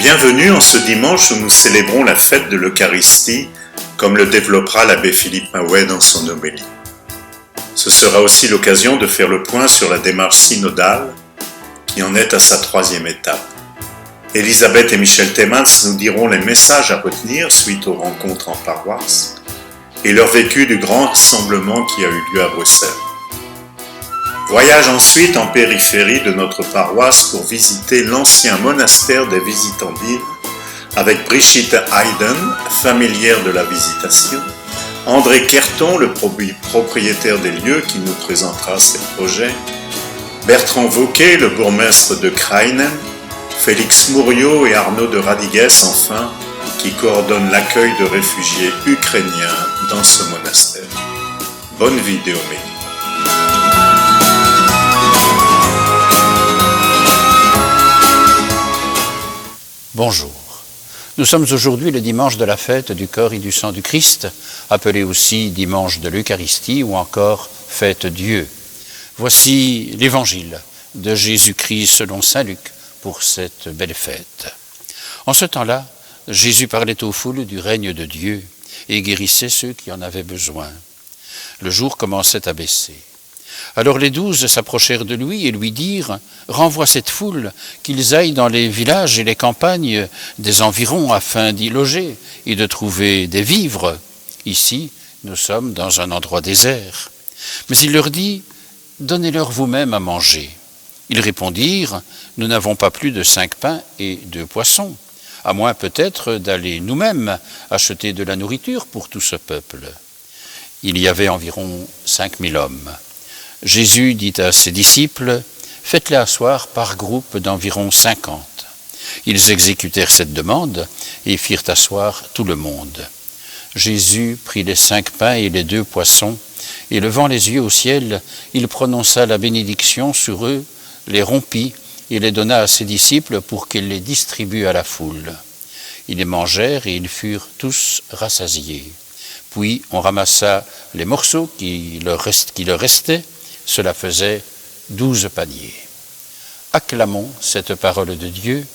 Bienvenue en ce dimanche où nous célébrons la fête de l'Eucharistie, comme le développera l'abbé Philippe Maouet dans son homélie. Ce sera aussi l'occasion de faire le point sur la démarche synodale qui en est à sa 3e étape. Elisabeth et Michel Temans nous diront les messages à retenir suite aux rencontres en paroisse et leur vécu du grand rassemblement qui a eu lieu à Bruxelles. Voyage ensuite en périphérie de notre paroisse pour visiter l'ancien monastère des Visitandines avec Brigitte Hayden, familière de la Visitation, André Kerton, le propriétaire des lieux qui nous présentera ses projets, Bertrand Wauquet, le bourgmestre de Krainen, Félix Mouriot et Arnaud de Radigues enfin, qui coordonnent l'accueil de réfugiés ukrainiens dans ce monastère. Bonne vidéo. Bonjour. Nous sommes aujourd'hui le dimanche de la fête du corps et du sang du Christ, appelé aussi dimanche de l'Eucharistie ou encore fête Dieu. Voici l'évangile de Jésus-Christ selon saint Luc pour cette belle fête. En ce temps-là, Jésus parlait aux foules du règne de Dieu et guérissait ceux qui en avaient besoin. Le jour commençait à baisser. Alors les 12 s'approchèrent de lui et lui dirent « Renvoie cette foule, qu'ils aillent dans les villages et les campagnes des environs afin d'y loger et de trouver des vivres. Ici, nous sommes dans un endroit désert. » Mais il leur dit « Donnez-leur vous-même à manger. » Ils répondirent « Nous n'avons pas plus de 5 pains et 2 poissons, à moins peut-être d'aller nous-mêmes acheter de la nourriture pour tout ce peuple. » Il y avait environ 5000 hommes. Jésus dit à ses disciples, « Faites-les asseoir par groupe d'environ 50. » Ils exécutèrent cette demande et firent asseoir tout le monde. Jésus prit les 5 pains et les 2 poissons, et levant les yeux au ciel, il prononça la bénédiction sur eux, les rompit et les donna à ses disciples pour qu'ils les distribuent à la foule. Ils les mangèrent et ils furent tous rassasiés. Puis on ramassa les morceaux qui leur restaient. Cela faisait 12 paniers. Acclamons cette parole de Dieu.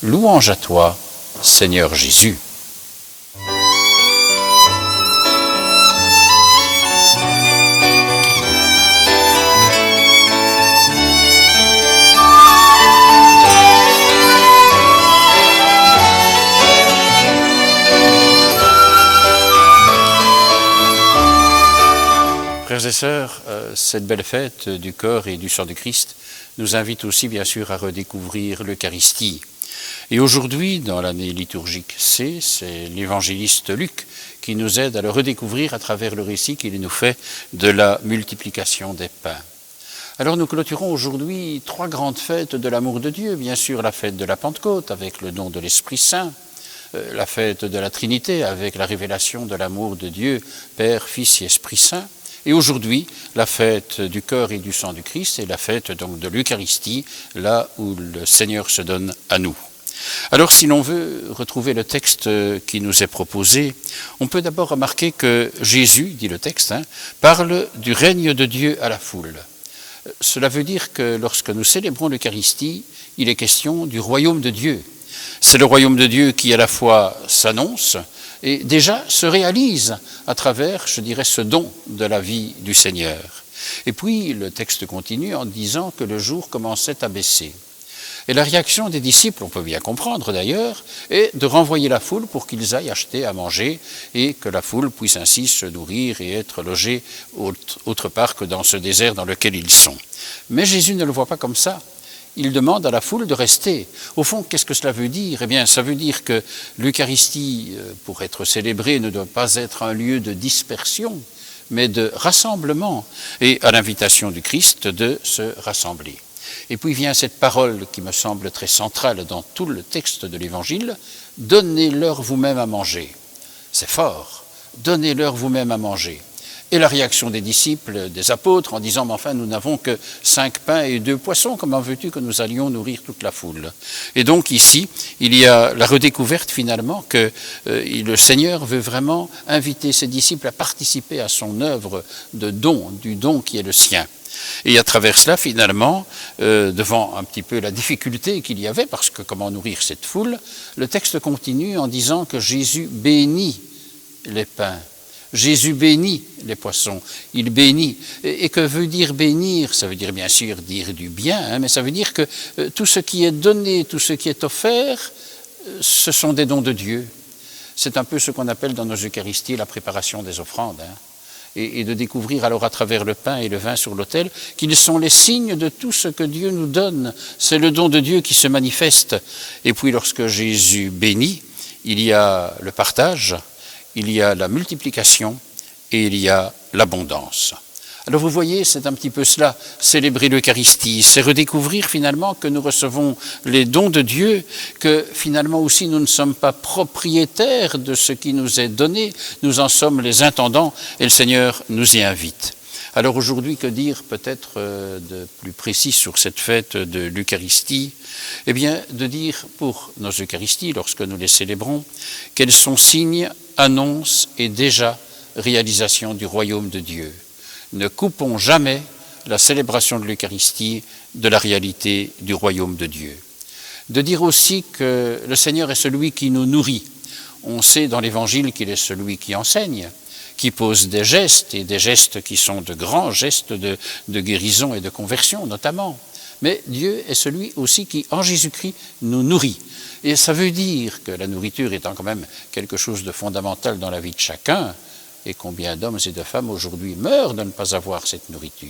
Louange à toi, Seigneur Jésus. Frères et sœurs, cette belle fête du corps et du sang du Christ nous invite aussi bien sûr à redécouvrir l'Eucharistie. Et aujourd'hui, dans l'année liturgique C, c'est l'évangéliste Luc qui nous aide à le redécouvrir à travers le récit qu'il nous fait de la multiplication des pains. Alors nous clôturons aujourd'hui 3 grandes fêtes de l'amour de Dieu, bien sûr la fête de la Pentecôte avec le don de l'Esprit Saint, la fête de la Trinité avec la révélation de l'amour de Dieu, Père, Fils et Esprit Saint. Et aujourd'hui, la fête du corps et du sang du Christ est la fête donc de l'Eucharistie, là où le Seigneur se donne à nous. Alors si l'on veut retrouver le texte qui nous est proposé, on peut d'abord remarquer que Jésus, dit le texte, parle du règne de Dieu à la foule. Cela veut dire que lorsque nous célébrons l'Eucharistie, il est question du royaume de Dieu. C'est le royaume de Dieu qui à la fois s'annonce et déjà se réalise à travers, je dirais, ce don de la vie du Seigneur. Et puis le texte continue en disant que le jour commençait à baisser. Et la réaction des disciples, on peut bien comprendre d'ailleurs, est de renvoyer la foule pour qu'ils aillent acheter à manger et que la foule puisse ainsi se nourrir et être logée autre part que dans ce désert dans lequel ils sont. Mais Jésus ne le voit pas comme ça. Il demande à la foule de rester. Au fond, qu'est-ce que cela veut dire ? Eh bien, ça veut dire que l'Eucharistie, pour être célébrée, ne doit pas être un lieu de dispersion, mais de rassemblement, et à l'invitation du Christ de se rassembler. Et puis vient cette parole qui me semble très centrale dans tout le texte de l'Évangile, « Donnez-leur vous-même à manger ». C'est fort, « Donnez-leur vous-même à manger ». Et la réaction des disciples, des apôtres, en disant « Mais enfin, nous n'avons que 5 pains et 2 poissons, comment veux-tu que nous allions nourrir toute la foule ?» Et donc ici, il y a la redécouverte finalement que le Seigneur veut vraiment inviter ses disciples à participer à son œuvre de don, du don qui est le sien. Et à travers cela, finalement, devant un petit peu la difficulté qu'il y avait, parce que comment nourrir cette foule, le texte continue en disant que Jésus bénit les pains. Jésus bénit les poissons, il bénit. Et que veut dire bénir? Ça veut dire bien sûr dire du bien, mais ça veut dire que tout ce qui est donné, tout ce qui est offert, ce sont des dons de Dieu. C'est un peu ce qu'on appelle dans nos Eucharisties la préparation des offrandes. Et de découvrir alors à travers le pain et le vin sur l'autel qu'ils sont les signes de tout ce que Dieu nous donne. C'est le don de Dieu qui se manifeste. Et puis lorsque Jésus bénit, il y a le partage, il y a la multiplication et il y a l'abondance. Alors vous voyez, c'est un petit peu cela, célébrer l'Eucharistie, c'est redécouvrir finalement que nous recevons les dons de Dieu, que finalement aussi nous ne sommes pas propriétaires de ce qui nous est donné, nous en sommes les intendants et le Seigneur nous y invite. Alors aujourd'hui, que dire peut-être de plus précis sur cette fête de l'Eucharistie? Eh bien, de dire pour nos Eucharisties, lorsque nous les célébrons, qu'elles sont signes, annonces et déjà réalisation du royaume de Dieu. Ne coupons jamais la célébration de l'Eucharistie de la réalité du royaume de Dieu. De dire aussi que le Seigneur est celui qui nous nourrit. On sait dans l'Évangile qu'il est celui qui enseigne, qui pose des gestes, et des gestes qui sont de grands gestes de guérison et de conversion notamment. Mais Dieu est celui aussi qui, en Jésus-Christ, nous nourrit. Et ça veut dire que la nourriture étant quand même quelque chose de fondamental dans la vie de chacun, et combien d'hommes et de femmes aujourd'hui meurent de ne pas avoir cette nourriture.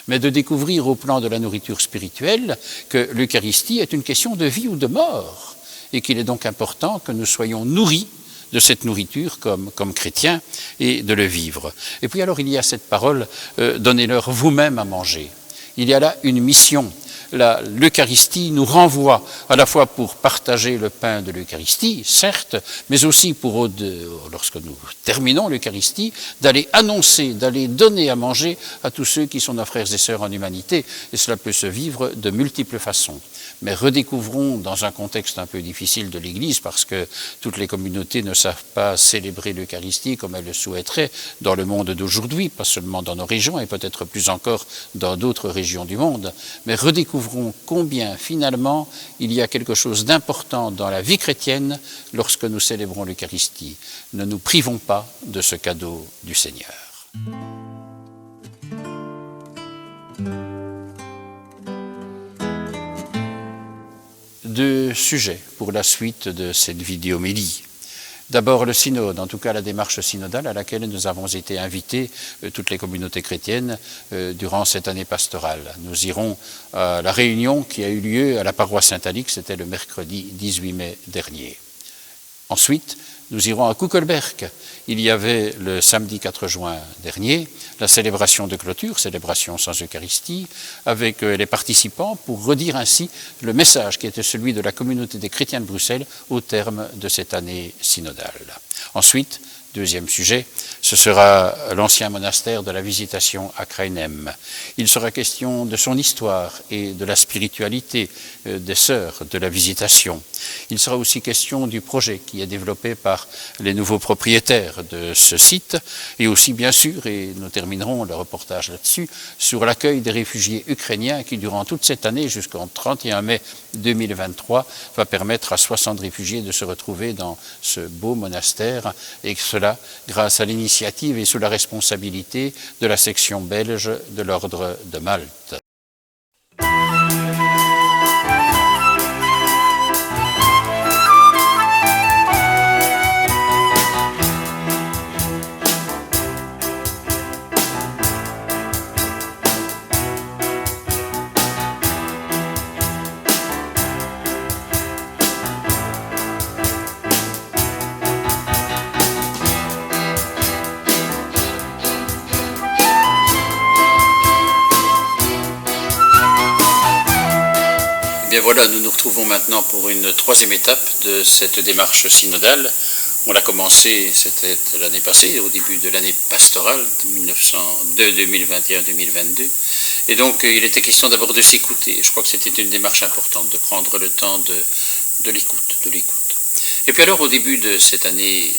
Mais de découvrir au plan de la nourriture spirituelle que l'Eucharistie est une question de vie ou de mort, et qu'il est donc important que nous soyons nourris de cette nourriture comme chrétiens et de le vivre. Et puis alors il y a cette parole, donnez-leur vous-même à manger. Il y a là une mission. L'Eucharistie nous renvoie à la fois pour partager le pain de l'Eucharistie, certes, mais aussi pour, lorsque nous terminons l'Eucharistie, d'aller annoncer, d'aller donner à manger à tous ceux qui sont nos frères et sœurs en humanité. Et cela peut se vivre de multiples façons. Mais redécouvrons dans un contexte un peu difficile de l'Église, parce que toutes les communautés ne savent pas célébrer l'Eucharistie comme elles le souhaiteraient dans le monde d'aujourd'hui, pas seulement dans nos régions et peut-être plus encore dans d'autres régions du monde, mais redécouvrons combien finalement il y a quelque chose d'important dans la vie chrétienne lorsque nous célébrons l'Eucharistie. Ne nous privons pas de ce cadeau du Seigneur. Deux sujets pour la suite de cette vidéomélie. D'abord le synode, en tout cas la démarche synodale à laquelle nous avons été invités, toutes les communautés chrétiennes, durant cette année pastorale. Nous irons à la réunion qui a eu lieu à la paroisse Saint-Alix, c'était le mercredi 18 mai dernier. Ensuite, nous irons à Kuckelberg. Il y avait le samedi 4 juin dernier la célébration de clôture, célébration sans Eucharistie, avec les participants pour redire ainsi le message qui était celui de la communauté des chrétiens de Bruxelles au terme de cette année synodale. Ensuite, deuxième sujet, ce sera l'ancien monastère de la Visitation à Krainem. Il sera question de son histoire et de la spiritualité des sœurs de la Visitation. Il sera aussi question du projet qui est développé par les nouveaux propriétaires de ce site et aussi bien sûr, et nous terminerons le reportage là-dessus, sur l'accueil des réfugiés ukrainiens qui durant toute cette année jusqu'en 31 mai 2023 va permettre à 60 réfugiés de se retrouver dans ce beau monastère et que cela grâce à l'initiative et sous la responsabilité de la section belge de l'Ordre de Malte. Bien voilà, nous nous retrouvons maintenant pour une troisième étape de cette démarche synodale. On l'a commencé, c'était l'année passée, au début de l'année pastorale, 2021-2022. Et donc, il était question d'abord de s'écouter. Je crois que c'était une démarche importante, de prendre le temps de l'écoute. Et puis alors, au début de cette année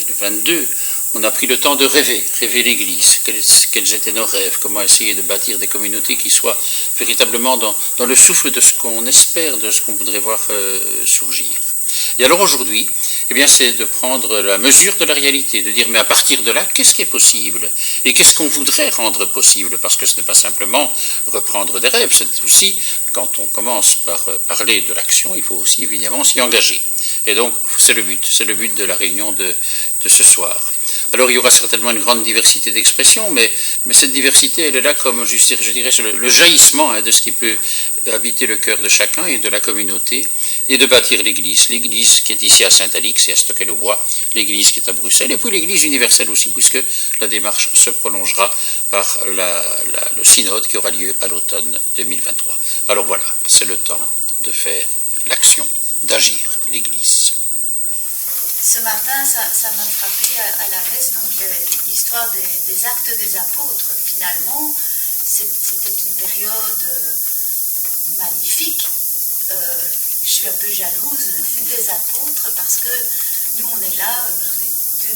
2022, On a pris le temps de rêver, rêver l'Église, quels étaient nos rêves, comment essayer de bâtir des communautés qui soient véritablement dans le souffle de ce qu'on espère, de ce qu'on voudrait voir surgir. Et alors aujourd'hui, eh bien, c'est de prendre la mesure de la réalité, de dire mais à partir de là, qu'est-ce qui est possible et qu'est-ce qu'on voudrait rendre possible, parce que ce n'est pas simplement reprendre des rêves, c'est aussi quand on commence par parler de l'action, il faut aussi évidemment s'y engager. Et donc c'est le but de la réunion de ce soir. Alors il y aura certainement une grande diversité d'expressions, mais cette diversité, elle est là comme, je dirais, le jaillissement de ce qui peut habiter le cœur de chacun et de la communauté, et de bâtir l'Église qui est ici à Saint-Alix et à Stockholm-au-Bois, l'Église qui est à Bruxelles, et puis l'Église universelle aussi, puisque la démarche se prolongera par le synode qui aura lieu à l'automne 2023. Alors voilà, c'est le temps de faire l'action, d'agir l'Église. Ce matin, ça m'a frappé à la messe, donc l'histoire des actes des apôtres. Finalement, c'était une période magnifique. Je suis un peu jalouse des apôtres parce que nous, on est là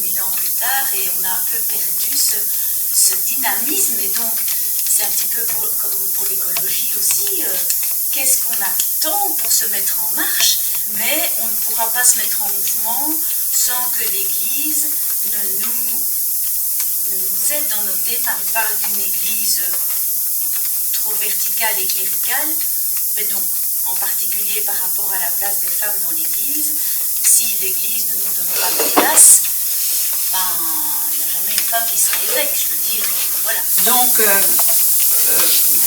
2000 ans plus tard et on a un peu perdu ce dynamisme. Et donc, c'est un petit peu comme pour l'écologie aussi. Qu'est-ce qu'on attend pour se mettre en marche? Mais on ne pourra pas se mettre en mouvement sans que l'Église ne nous aide dans nos démarches. On parle d'une Église trop verticale et cléricale, mais donc en particulier par rapport à la place des femmes dans l'Église. Si l'Église ne nous donne pas de place, ben, il n'y a jamais une femme qui sera évêque, je veux dire, voilà. Donc,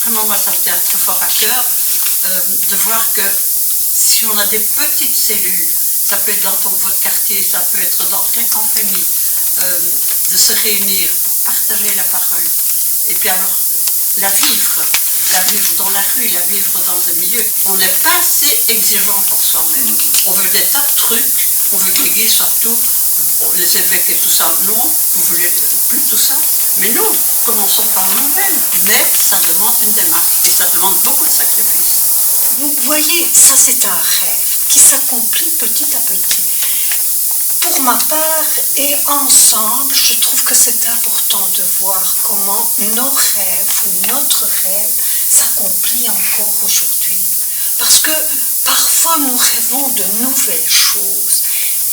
vraiment, moi, ça me tient très fort à cœur de voir que si on a des petites cellules, ça peut être dans votre quartier, ça peut être rien qu'en famille, de se réunir pour partager la parole, et puis alors la vivre dans la rue, la vivre dans un milieu. On n'est pas assez exigeant pour soi-même. On veut des tas de trucs, on veut que l'Église soit tout, les évêques et tout ça. Non, vous voulez plus tout ça. Mais non, commençons par nous-mêmes. Mais ça demande une démarche et ça demande beaucoup de sacrifices. Vous voyez, ça c'est un rêve qui s'accomplit petit à petit. Pour ma part et ensemble, je trouve que c'est important de voir comment nos rêves ou notre rêve s'accomplit encore aujourd'hui. Parce que parfois nous rêvons de nouvelles choses,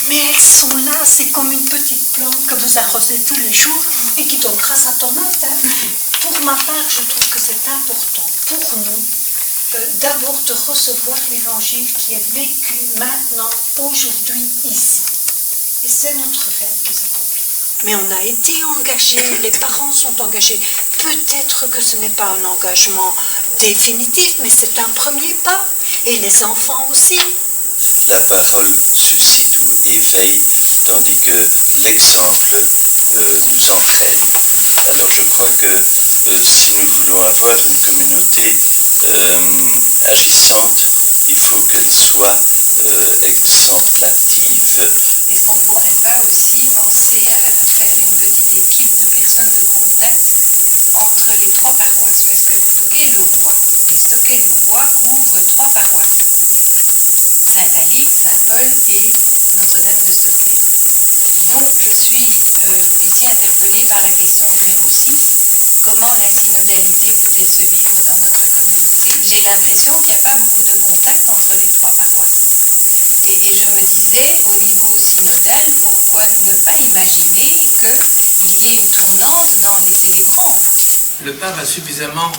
mais elles sont là, c'est comme une petite plante que vous arrosez tous les jours et qui donnera sa tomate. Hein. Pour ma part, je trouve que c'est important pour nous d'abord de recevoir l'évangile qui est vécu maintenant, aujourd'hui, ici. Et c'est notre rêve qui s'accomplit. Mais on a été engagés, les parents sont engagés. Peut-être que ce n'est pas un engagement définitif, mais c'est un premier pas. Et les enfants aussi. La parole suscite ou éveille, tandis que l'exemple nous entraîne. Alors je crois que si nous voulons avoir une communauté agissante, il faut qu'elle soit exemplative. Est-ce qu'on ne pourrait pas aussi penser à faire une petite équipe de personnes de contact entre les trois paroisses? Parce que Stockholm-au-Bois, oui, Stockholm-au-Bois couvre trois paroisses. Saint-Alix, Saint-Paul et Notre-Dame de Stockholm. Donc je suis ici interpellée par la question numéro 6. Comment la synodalité peut-elle se vivre dans notre communauté? J'ai l'impression qu'il n'y a pas beaucoup de contact entre les trois paroisses. Et je me disais, au niveau synodal, pourquoi ne pas imaginer qu'il y ait une tournante dans les éléments? Le pape a suffisamment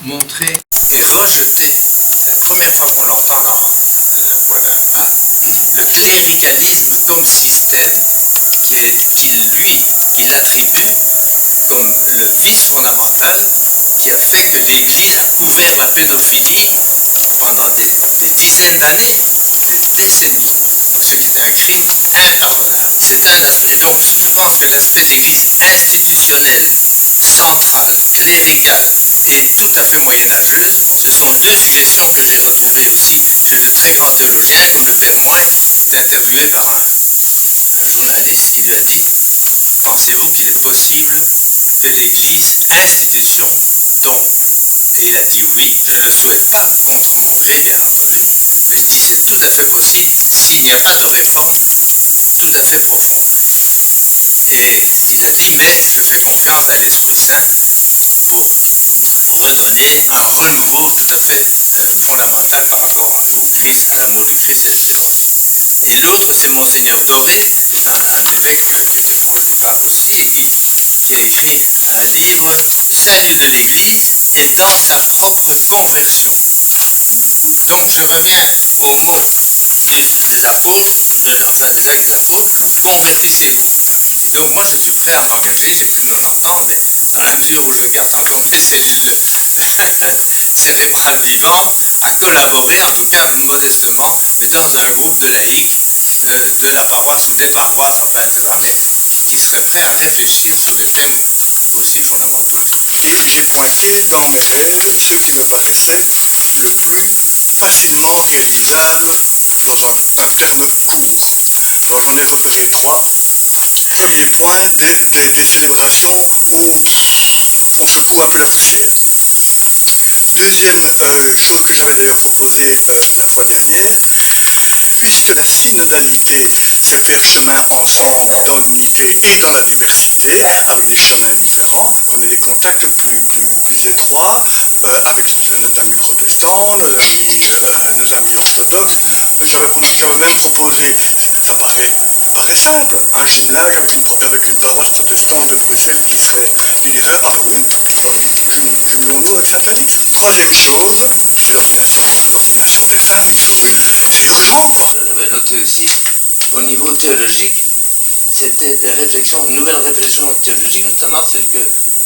montré et rejeté, c'est la première fois qu'on l'entend de la voix d'un pape, le cléricalisme comme système qu'il attribue comme le vice fondamental qui a fait que l'Église a couvert la pédophilie pendant des dizaines d'années, des décennies. Donc ce qui est un crime impardonnable. C'est un aspect. Donc je pense que l'aspect d'Église institutionnelle, centrale, cléricale et tout à fait moyenâgeuse, ce sont deux suggestions que j'ai retrouvées aussi chez de très grands théologiens comme le Père Mouin, qui est interviewé par un journaliste qui lui a dit: pensez-vous qu'il est possible que l'Église, institution, tombe? Et il a dit oui, je ne le souhaite pas contre mon gré, bien entendu, mais je dis c'est tout à fait possible s'il n'y a pas de réforme tout à fait profonde. Et il a dit, mais je fais confiance à l'Esprit Saint pour redonner un renouveau tout à fait fondamental par rapport au Christ, à l'amour du Christ et à la théologie. Et l'autre, c'est Monseigneur Doré, un évêque qui était proche du pape aussi, et qui a écrit un livre, Salut de l'Église, et dans sa propre conversion. Donc je reviens au mot des apôtres, enfin des actes des apôtres, convertissez-vous. Et donc moi je suis prêt à m'engager, j'ai plus de 90 ans, mais dans la mesure où je garde encore mes cellules cérébrales vivantes, à collaborer, en tout cas modestement, mais dans un groupe de laïcs de la paroisse ou des paroisses, enfin etc., mais qui seraient prêts à réfléchir sur des thèmes aussi fondamentaux. Et j'ai pointé dans mes rêves ce qui me paraissait le plus facilement réalisable dans un terme court. Alors j'en évoquerai trois. Premier point, des célébrations où on secoue un peu la poussière. Deuxième chose que j'avais d'ailleurs proposée la fois dernière, puisque la synodalité, c'est faire chemin ensemble dans l'unité et dans la diversité, avec des chemins différents, qu'on ait des contacts plus étroits avec nos amis protestants, nos amis orthodoxes. J'avais même proposé, ça paraît simple, un jumelage avec une paroisse protestante de Bruxelles qui dirait ah ben oui, jumelons-nous avec Saint-Alix. Troisième chose, c'est l'ordination des femmes, c'est urgent quoi. J'avais noté aussi qu'au niveau théologique, c'était une nouvelle réflexion théologique, notamment celle que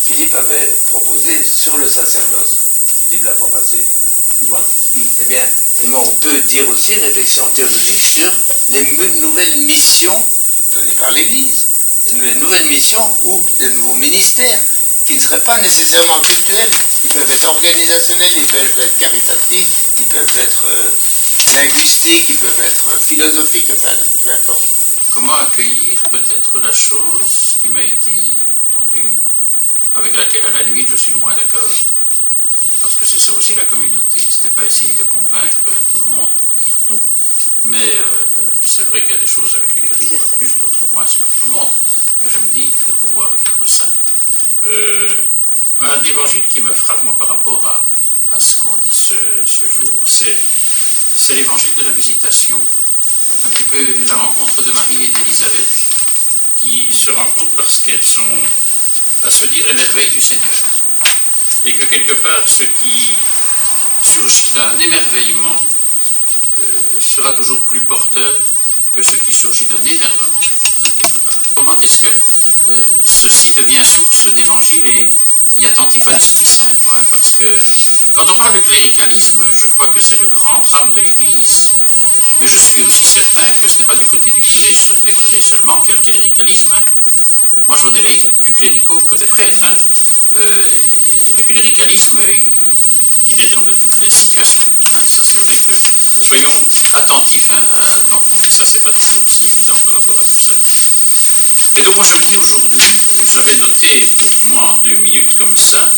Philippe avait proposée sur le sacerdoce. Philippe l'a fois passée. Eh bien, on peut dire aussi réflexion théologique sur les nouvelles missions données par l'Église, les nouvelles missions ou les nouveaux ministères, qui ne seraient pas nécessairement cultuels. Ils peuvent être organisationnels, ils peuvent être caritatifs, ils peuvent être linguistiques, ils peuvent être philosophiques, enfin, peu importe. Comment accueillir peut-être la chose qui m'a été entendue, avec laquelle à la limite je suis loin d'accord. Parce que c'est ça aussi la communauté, ce n'est pas essayer de convaincre tout le monde pour dire tout, mais c'est vrai qu'il y a des choses avec lesquelles je crois plus, d'autres moins, c'est comme tout le monde. Mais je me dis de pouvoir vivre ça. Un évangile qui me frappe, moi, par rapport à ce qu'on dit ce jour, c'est l'évangile de la visitation. Un petit peu la rencontre de Marie et d'Élisabeth, qui se rencontrent parce qu'elles ont à se dire les merveilles du Seigneur. Et que quelque part, ce qui surgit d'un émerveillement sera toujours plus porteur que ce qui surgit d'un énervement, quelque part. Comment est-ce que ceci devient source d'évangile et attentif à l'Esprit Saint, quoi, parce que quand on parle de cléricalisme, je crois que c'est le grand drame de l'Église. Mais je suis aussi certain que ce n'est pas du côté des curés seulement qu'il y a le cléricalisme. Moi, je vois des laïcs plus cléricaux que des prêtres. Le cléricalisme, il est dans de toutes les situations. Ça, c'est vrai que soyons attentifs quand on dit ça, c'est pas toujours si évident par rapport à tout ça. Et donc, moi, je me dis aujourd'hui, j'avais noté pour moi en 2 minutes comme ça,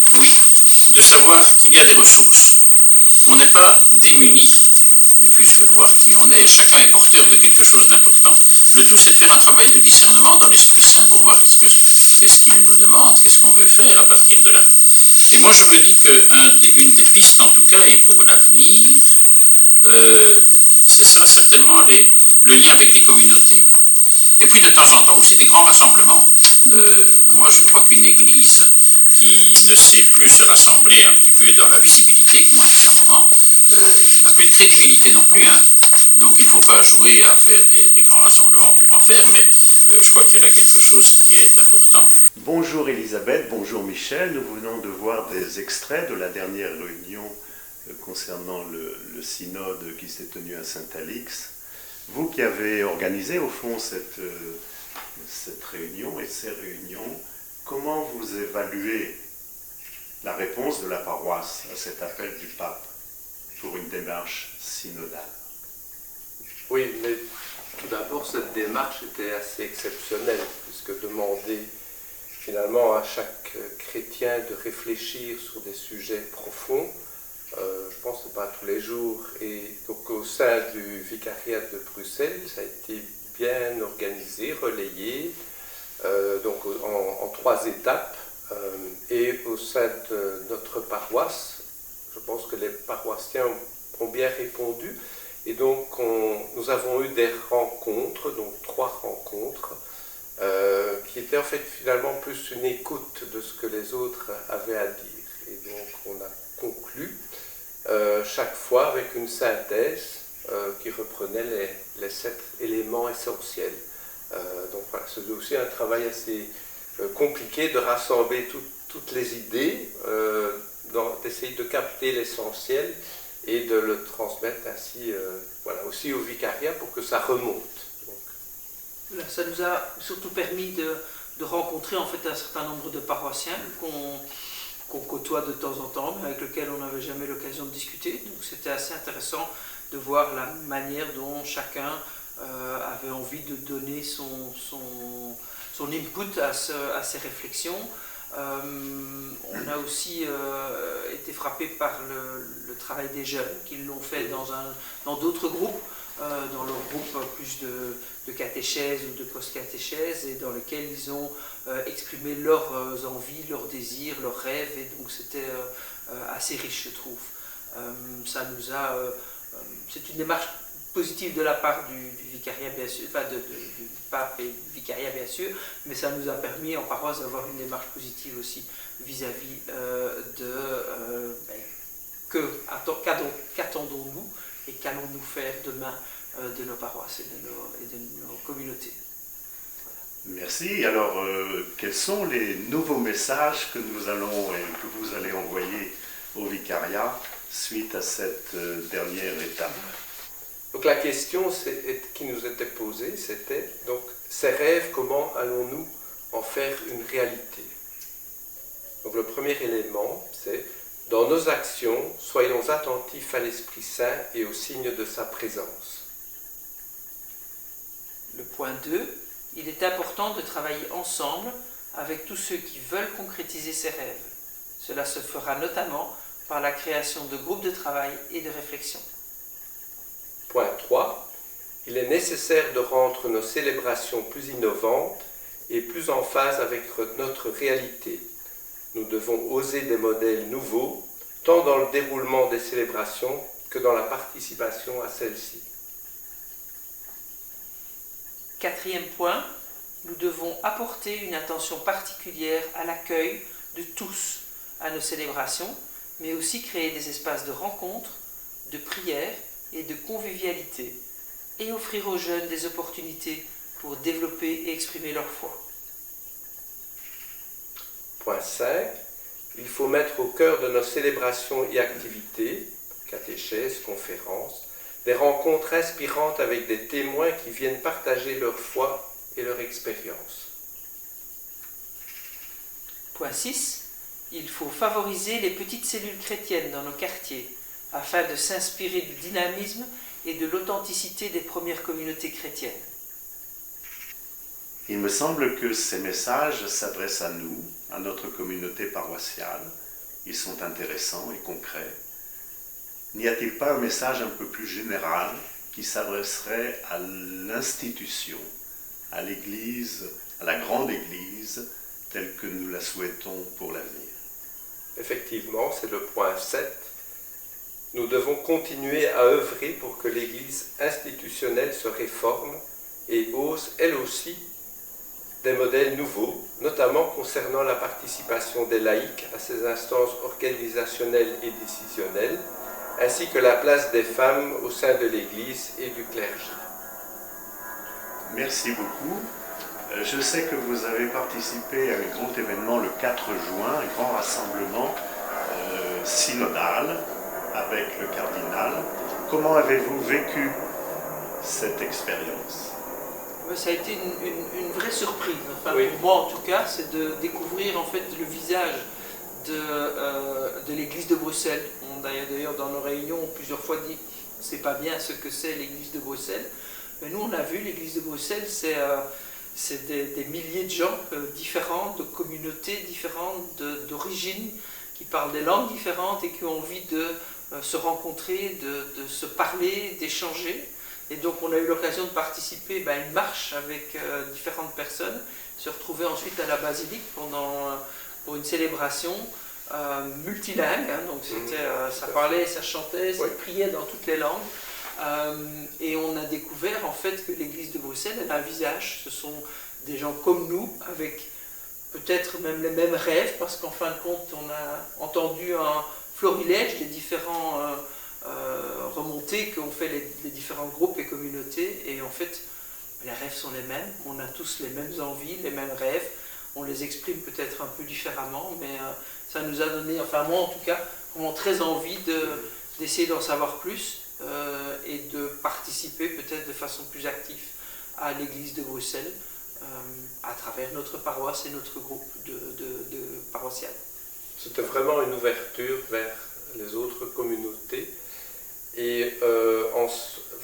oui, de savoir qu'il y a des ressources. On n'est pas démunis, puisque de voir qui on est, et chacun est porteur de quelque chose d'important. Le tout, c'est de faire un travail de discernement dans l'Esprit Saint pour voir qu'est-ce qu'il nous demande, qu'est-ce qu'on veut faire à partir de là. Et moi, je me dis qu'une des pistes, en tout cas, et pour l'avenir, ce sera certainement le lien avec les communautés. Et puis, de temps en temps, aussi des grands rassemblements. Moi, je crois qu'une église qui ne sait plus se rassembler un petit peu dans la visibilité, comme on disait à un moment, n'a plus de crédibilité non plus. Donc il ne faut pas jouer à faire des grands rassemblements pour en faire, mais je crois qu'il y a là quelque chose qui est important. Bonjour Elisabeth, bonjour Michel. Nous venons de voir des extraits de la dernière réunion concernant le synode qui s'est tenu à Saint-Alix. Vous qui avez organisé au fond cette réunion et ces réunions, comment vous évaluez la réponse de la paroisse à cet appel du pape pour une démarche synodale? Oui, mais tout d'abord, cette démarche était assez exceptionnelle, puisque demander finalement à chaque chrétien de réfléchir sur des sujets profonds, je pense que ce n'est pas tous les jours. Et donc au sein du vicariat de Bruxelles, ça a été bien organisé, relayé, donc en 3 étapes. Et au sein de notre paroisse, je pense que les paroissiens ont bien répondu. Et donc nous avons eu des rencontres, donc 3 rencontres, qui étaient en fait finalement plus une écoute de ce que les autres avaient à dire. Et donc on a conclu chaque fois avec une synthèse qui reprenait les 7 éléments essentiels. Donc voilà, c'est aussi un travail assez compliqué de rassembler toutes les idées, d'essayer de capter l'essentiel et de le transmettre ainsi voilà, aussi au vicariat pour que ça remonte. Donc. Ça nous a surtout permis de rencontrer en fait un certain nombre de paroissiens qu'on côtoie de temps en temps, mais avec lesquels on n'avait jamais l'occasion de discuter. Donc c'était assez intéressant de voir la manière dont chacun avait envie de donner son input à ces réflexions. On a aussi été frappé par le travail des jeunes qui l'ont fait dans d'autres groupes, dans leur groupe plus de catéchèse ou de post-catéchèse, et dans lequel ils ont exprimé leurs envies, leurs désirs, leurs rêves, et donc c'était assez riche, je trouve. Ça nous a... c'est une démarche positive de la part du vicariat, bien sûr, enfin du pape et du vicariat, bien sûr, mais ça nous a permis en paroisse d'avoir une démarche positive aussi vis-à-vis qu'attendons-nous et qu'allons-nous faire demain de nos paroisses et de nos communautés. Voilà. Merci. Alors, quels sont les nouveaux messages que nous allons et que vous allez envoyer au vicariat suite à cette dernière étape? Donc la question qui nous était posée, c'était donc ces rêves, comment allons-nous en faire une réalité? Donc le premier élément, c'est dans nos actions, soyons attentifs à l'Esprit Saint et aux signes de sa présence. Le point 2, il est important de travailler ensemble avec tous ceux qui veulent concrétiser ces rêves. Cela se fera notamment par la création de groupes de travail et de réflexion. Point 3. Il est nécessaire de rendre nos célébrations plus innovantes et plus en phase avec notre réalité. Nous devons oser des modèles nouveaux, tant dans le déroulement des célébrations que dans la participation à celles-ci. 4e point, nous devons apporter une attention particulière à l'accueil de tous à nos célébrations, mais aussi créer des espaces de rencontre, de prière et de convivialité, et offrir aux jeunes des opportunités pour développer et exprimer leur foi. Point 5. Il faut mettre au cœur de nos célébrations et activités, catéchèses, conférences, des rencontres inspirantes avec des témoins qui viennent partager leur foi et leur expérience. Point 6. Il faut favoriser les petites cellules chrétiennes dans nos quartiers, afin de s'inspirer du dynamisme et de l'authenticité des premières communautés chrétiennes. Il me semble que ces messages s'adressent à nous, à notre communauté paroissiale. Ils sont intéressants et concrets. N'y a-t-il pas un message un peu plus général qui s'adresserait à l'institution, à l'Église, à la grande Église, telle que nous la souhaitons pour l'avenir? Effectivement, c'est le point 7. Nous devons continuer à œuvrer pour que l'Église institutionnelle se réforme et ose, elle aussi, des modèles nouveaux, notamment concernant la participation des laïcs à ces instances organisationnelles et décisionnelles, ainsi que la place des femmes au sein de l'Église et du clergé. Merci beaucoup. Je sais que vous avez participé à un grand événement le 4 juin, un grand rassemblement synodal avec le cardinal. Comment avez-vous vécu cette expérience? Ça a été une vraie surprise, enfin, oui. Pour moi en tout cas, c'est de découvrir en fait le visage de l'église de Bruxelles. On a d'ailleurs dans nos réunions plusieurs fois dit c'est pas bien ce que c'est l'église de Bruxelles, mais nous on a vu l'église de Bruxelles, c'est des milliers de gens différents, de communautés différentes, d'origines, qui parlent des langues différentes et qui ont envie de se rencontrer, de se parler, d'échanger. Et donc on a eu l'occasion de participer à une marche avec différentes personnes, se retrouver ensuite à la basilique pour une célébration multilingue, hein, donc ça parlait, ça chantait, ça priait dans toutes les langues. Et on a découvert en fait que l'église de Bruxelles, elle a un visage, ce sont des gens comme nous, avec peut-être même les mêmes rêves, parce qu'en fin de compte on a entendu un florilège des différents remontées qu'ont fait les différents groupes et communautés, et en fait les rêves sont les mêmes, on a tous les mêmes envies, les mêmes rêves, on les exprime peut-être un peu différemment, mais ça nous a donné, enfin moi en tout cas, vraiment très envie d'essayer d'en savoir plus et de participer peut-être de façon plus active à l'église de Bruxelles à travers notre paroisse et notre groupe de paroissiales. C'était vraiment une ouverture vers les autres communautés et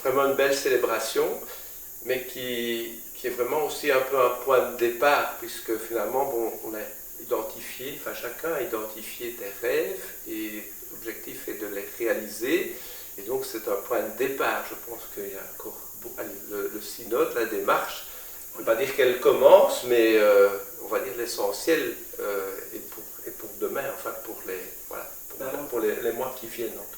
vraiment une belle célébration, mais qui est vraiment aussi un peu un point de départ, puisque finalement on a identifié, enfin chacun a identifié des rêves et l'objectif est de les réaliser, et donc c'est un point de départ. Je pense qu'il y a encore le synode, la démarche, on ne peut pas dire qu'elle commence, mais on va dire l'essentiel est pour demain, enfin pour les mois qui viennent en tout cas.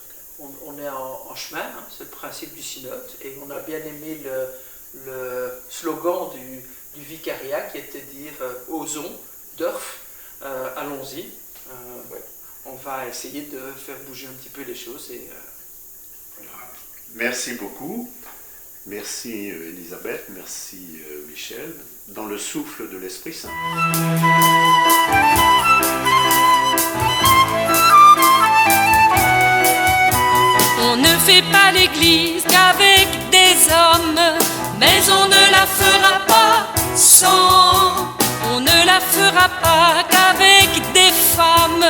On est en chemin, hein, c'est le principe du synode, et on a bien aimé le slogan du vicariat qui était de dire osons, Dorf, allons-y. On va essayer de faire bouger un petit peu les choses. Et, voilà. Merci beaucoup. Merci Elisabeth, merci Michel. Dans le souffle de l'Esprit Saint. On ne fait pas l'église qu'avec des hommes, mais on ne la fera pas sans. On ne la fera pas qu'avec des femmes,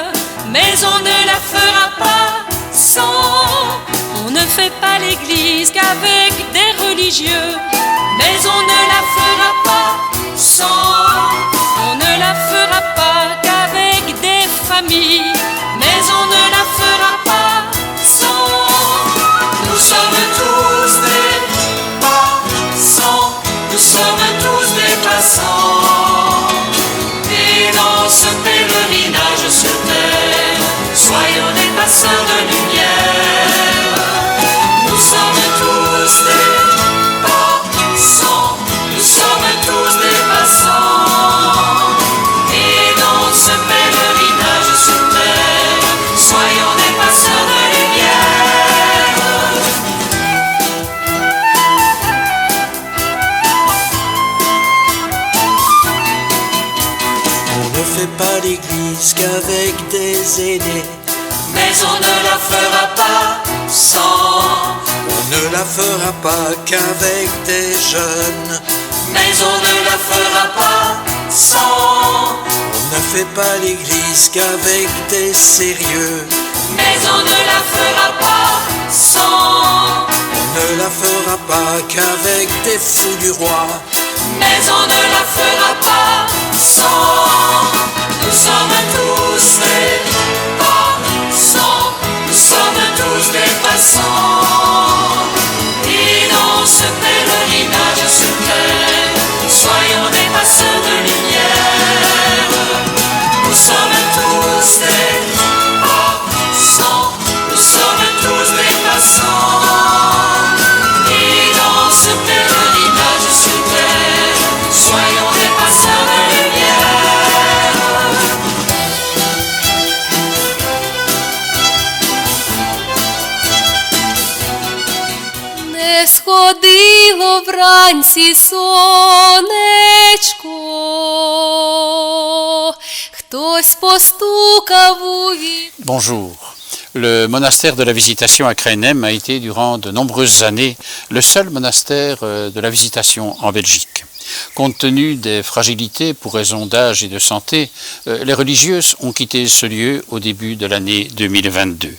mais on ne la fera pas sans. On ne fait pas l'église qu'avec des religieux, mais on ne la fera pas sans. On ne la fera pas qu'avec des familles, mais on ne la fera pas sans. Nous sommes tous des passants, nous sommes tous des passants. Et dans ce pèlerinage sur terre, soyons des passeurs de lumière. Nous sommes tous des passants, nous sommes tous des passants. Et dans ce pèlerinage sur terre, soyons des passeurs de lumière. On ne fait pas l'église qu'avec des aînés, mais on ne la fera pas sans. On ne la fera pas qu'avec des jeunes, mais on ne la fera pas sans. On ne fait pas l'église qu'avec des sérieux, mais on ne la fera pas sans. On ne la fera pas qu'avec des fous du roi, mais on ne la fera pas sans. Nous sommes tous des passants, nous sommes tous des passants. Et dans ce pèlerinage sur terre, soyons des passeurs de lumière. Nous sommes tous des passants, nous sommes tous des passants. Et dans ce pèlerinage sur terre, soyons des passeurs de lumière. Не сходило вранці сонечко, хтось постукав у вікно. Bonjour. Le monastère de la Visitation à Kruinem a été durant de nombreuses années le seul monastère de la Visitation en Belgique. Compte tenu des fragilités pour raison d'âge et de santé, les religieuses ont quitté ce lieu au début de l'année 2022.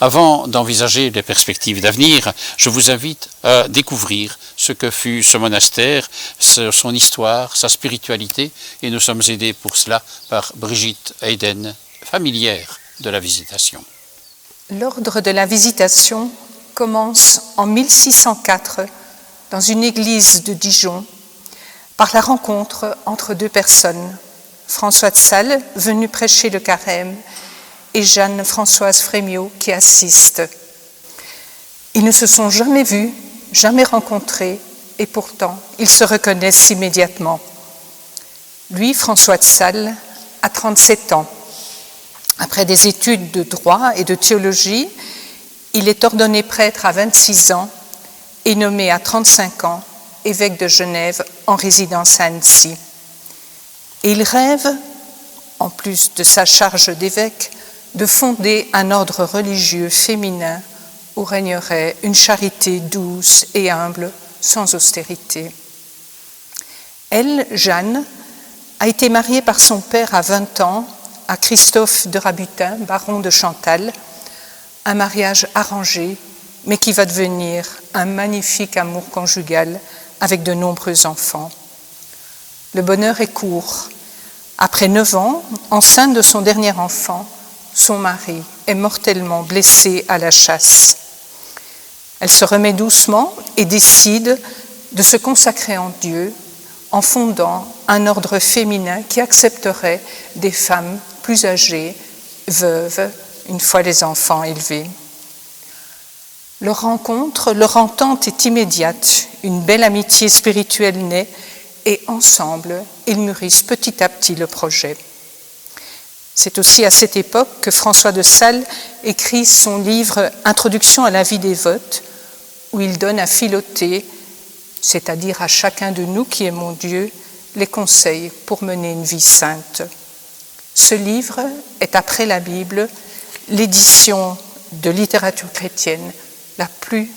Avant d'envisager les perspectives d'avenir, je vous invite à découvrir ce que fut ce monastère, son histoire, sa spiritualité, et nous sommes aidés pour cela par Brigitte Hayden, familière de la Visitation. L'ordre de la Visitation commence en 1604 dans une église de Dijon, par la rencontre entre deux personnes, François de Sales, venu prêcher le carême, et Jeanne-Françoise Frémiot, qui assiste. Ils ne se sont jamais vus, jamais rencontrés, et pourtant, ils se reconnaissent immédiatement. Lui, François de Sales, a 37 ans. Après des études de droit et de théologie, il est ordonné prêtre à 26 ans et nommé à 35 ans évêque de Genève en résidence à Annecy. Et il rêve, en plus de sa charge d'évêque, de fonder un ordre religieux féminin où régnerait une charité douce et humble, sans austérité. Elle, Jeanne, a été mariée par son père à 20 ans à Christophe de Rabutin, baron de Chantal, un mariage arrangé, mais qui va devenir un magnifique amour conjugal avec de nombreux enfants. Le bonheur est court. Après 9 ans, enceinte de son dernier enfant, son mari est mortellement blessé à la chasse. Elle se remet doucement et décide de se consacrer en Dieu en fondant un ordre féminin qui accepterait des femmes plus âgées, veuves, une fois les enfants élevés. Leur rencontre, leur entente est immédiate, une belle amitié spirituelle naît et ensemble, ils mûrissent petit à petit le projet. C'est aussi à cette époque que François de Sales écrit son livre « Introduction à la vie dévote » où il donne à Philothée, c'est-à-dire à chacun de nous qui aimons Dieu, les conseils pour mener une vie sainte. Ce livre est, après la Bible, l'édition de littérature chrétienne la plus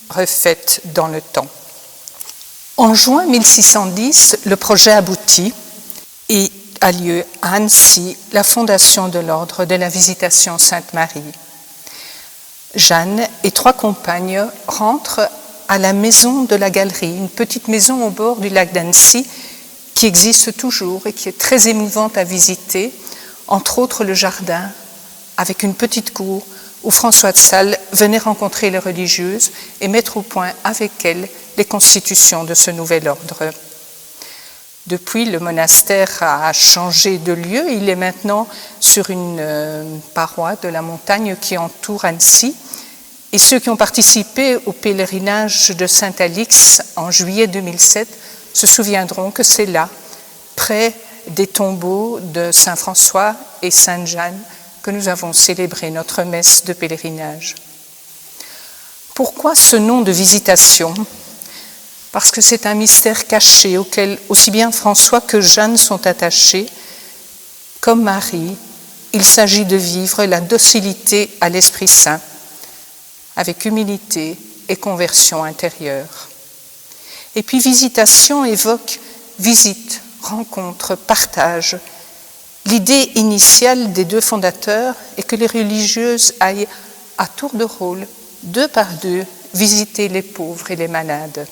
refaite dans le temps. En juin 1610, le projet aboutit et a lieu à Annecy la fondation de l'ordre de la Visitation Sainte-Marie. Jeanne et 3 compagnes rentrent à la maison de la Galerie, une petite maison au bord du lac d'Annecy qui existe toujours et qui est très émouvante à visiter, entre autres le jardin avec une petite cour où François de Sales venait rencontrer les religieuses et mettre au point avec elles les constitutions de ce nouvel ordre. Depuis, le monastère a changé de lieu. Il est maintenant sur une paroi de la montagne qui entoure Annecy. Et ceux qui ont participé au pèlerinage de Saint-Alix en juillet 2007 se souviendront que c'est là, près des tombeaux de Saint-François et Sainte-Jeanne, que nous avons célébré notre messe de pèlerinage. Pourquoi ce nom de visitation ? Parce que c'est un mystère caché auquel aussi bien François que Jeanne sont attachés. Comme Marie, il s'agit de vivre la docilité à l'Esprit Saint, avec humilité et conversion intérieure. Et puis visitation évoque visite, rencontre, partage. L'idée initiale des 2 fondateurs est que les religieuses aillent à tour de rôle, 2 par 2, visiter les pauvres et les malades.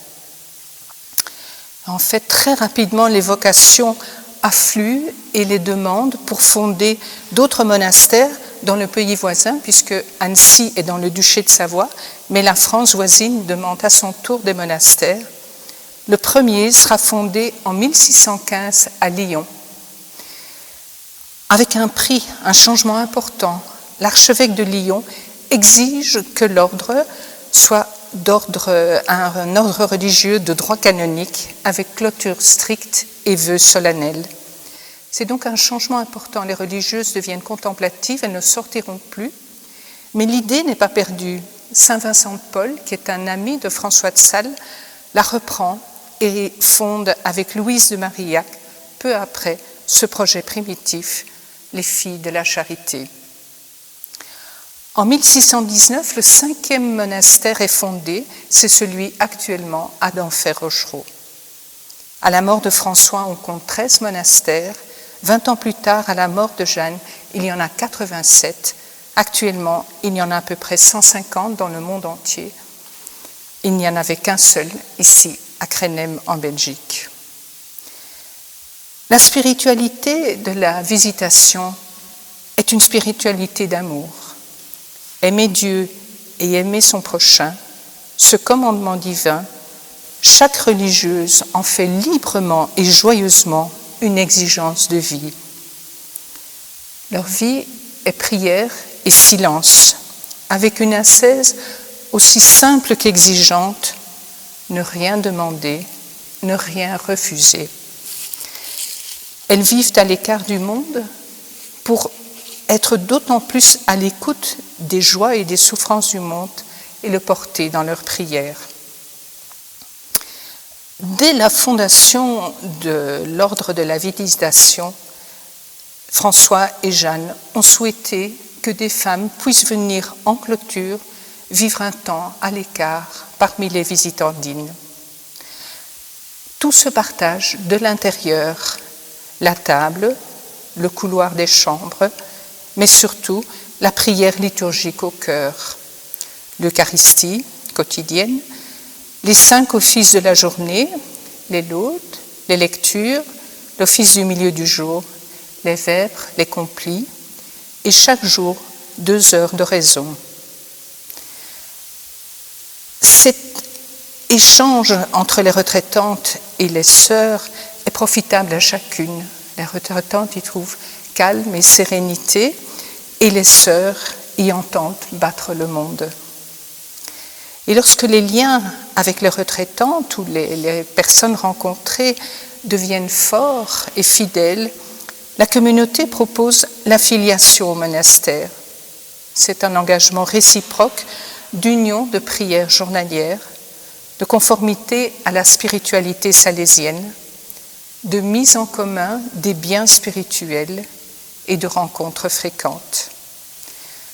En fait, très rapidement, les vocations affluent et les demandes pour fonder d'autres monastères dans le pays voisin, puisque Annecy est dans le duché de Savoie, mais la France voisine demande à son tour des monastères. Le premier sera fondé en 1615 à Lyon. Avec un prix, un changement important, l'archevêque de Lyon exige que l'ordre soit un ordre religieux de droit canonique avec clôture stricte et vœux solennels. C'est donc un changement important. Les religieuses deviennent contemplatives, elles ne sortiront plus. Mais l'idée n'est pas perdue. Saint Vincent de Paul, qui est un ami de François de Sales, la reprend et fonde avec Louise de Marillac, peu après, ce projet primitif, les Filles de la Charité. En 1619, le 5e monastère est fondé, c'est celui actuellement à Denfert-Rochereau. À la mort de François, on compte 13 monastères. 20 ans plus tard, à la mort de Jeanne, il y en a 87. Actuellement, il y en a à peu près 150 dans le monde entier. Il n'y en avait qu'un seul, ici, à Crénem, en Belgique. La spiritualité de la visitation est une spiritualité d'amour. Aimer Dieu et aimer son prochain, ce commandement divin, Chaque religieuse en fait librement et joyeusement une exigence de vie. Leur vie est prière et silence, avec une ascèse aussi simple qu'exigeante, ne rien demander, ne rien refuser. Elles vivent à l'écart du monde pour être d'autant plus à l'écoute des joies et des souffrances du monde et le porter dans leurs prières. Dès la fondation de l'ordre de la Visitation, François et Jeanne ont souhaité que des femmes puissent venir en clôture vivre un temps à l'écart parmi les visitandines. Tout se partage de l'intérieur, la table, le couloir des chambres, mais surtout la prière liturgique au cœur, l'Eucharistie quotidienne, les 5 offices de la journée, les laudes, les lectures, l'office du milieu du jour, les vêpres, les complis, et chaque jour 2 heures de raison. Cet échange entre les retraitantes et les sœurs est profitable à chacune. Les retraitantes y trouvent calme et sérénité, et les sœurs y entendent battre le monde. Et lorsque les liens avec les retraitantes ou les personnes rencontrées deviennent forts et fidèles, la communauté propose l'affiliation au monastère. C'est un engagement réciproque d'union de prières journalières, de conformité à la spiritualité salésienne, de mise en commun des biens spirituels et de rencontres fréquentes.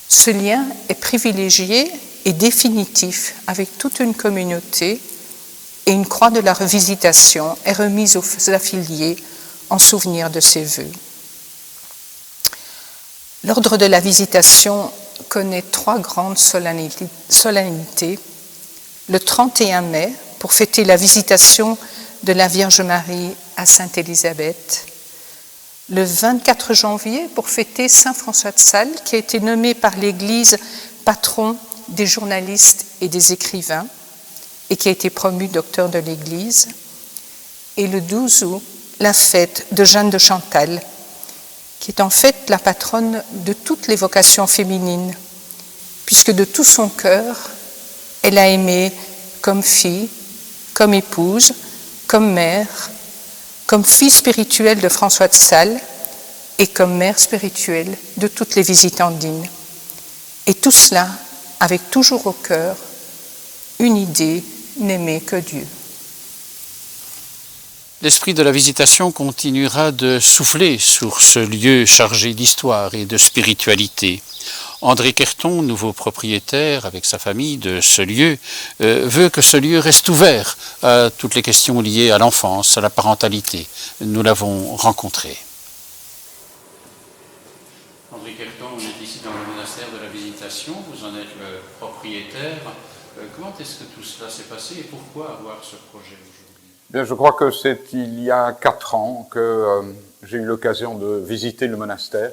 Ce lien est privilégié et définitif avec toute une communauté, et une croix de la Visitation est remise aux affiliés en souvenir de ses vœux. L'ordre de la Visitation connaît 3 grandes solennités. Le 31 mai, pour fêter la Visitation de la Vierge Marie à Sainte-Élisabeth. Le 24 janvier, pour fêter Saint François de Sales, qui a été nommé par l'Église patron des journalistes et des écrivains, et qui a été promu docteur de l'Église. Et le 12 août, la fête de Jeanne de Chantal, qui est en fait la patronne de toutes les vocations féminines, puisque de tout son cœur, elle a aimé comme fille, comme épouse, comme mère, comme fille spirituelle de François de Sales et comme mère spirituelle de toutes les visitandines. Et tout cela avec toujours au cœur une idée, n'aimer que Dieu. L'esprit de la Visitation continuera de souffler sur ce lieu chargé d'histoire et de spiritualité. André Querton, nouveau propriétaire avec sa famille de ce lieu, veut que ce lieu reste ouvert à toutes les questions liées à l'enfance, à la parentalité. Nous l'avons rencontré. André Querton, on est ici dans le monastère de la Visitation, vous en êtes le propriétaire. Comment est-ce que tout cela s'est passé et pourquoi avoir ce projet aujourd'hui? Bien, je crois que c'est il y a 4 ans que j'ai eu l'occasion de visiter le monastère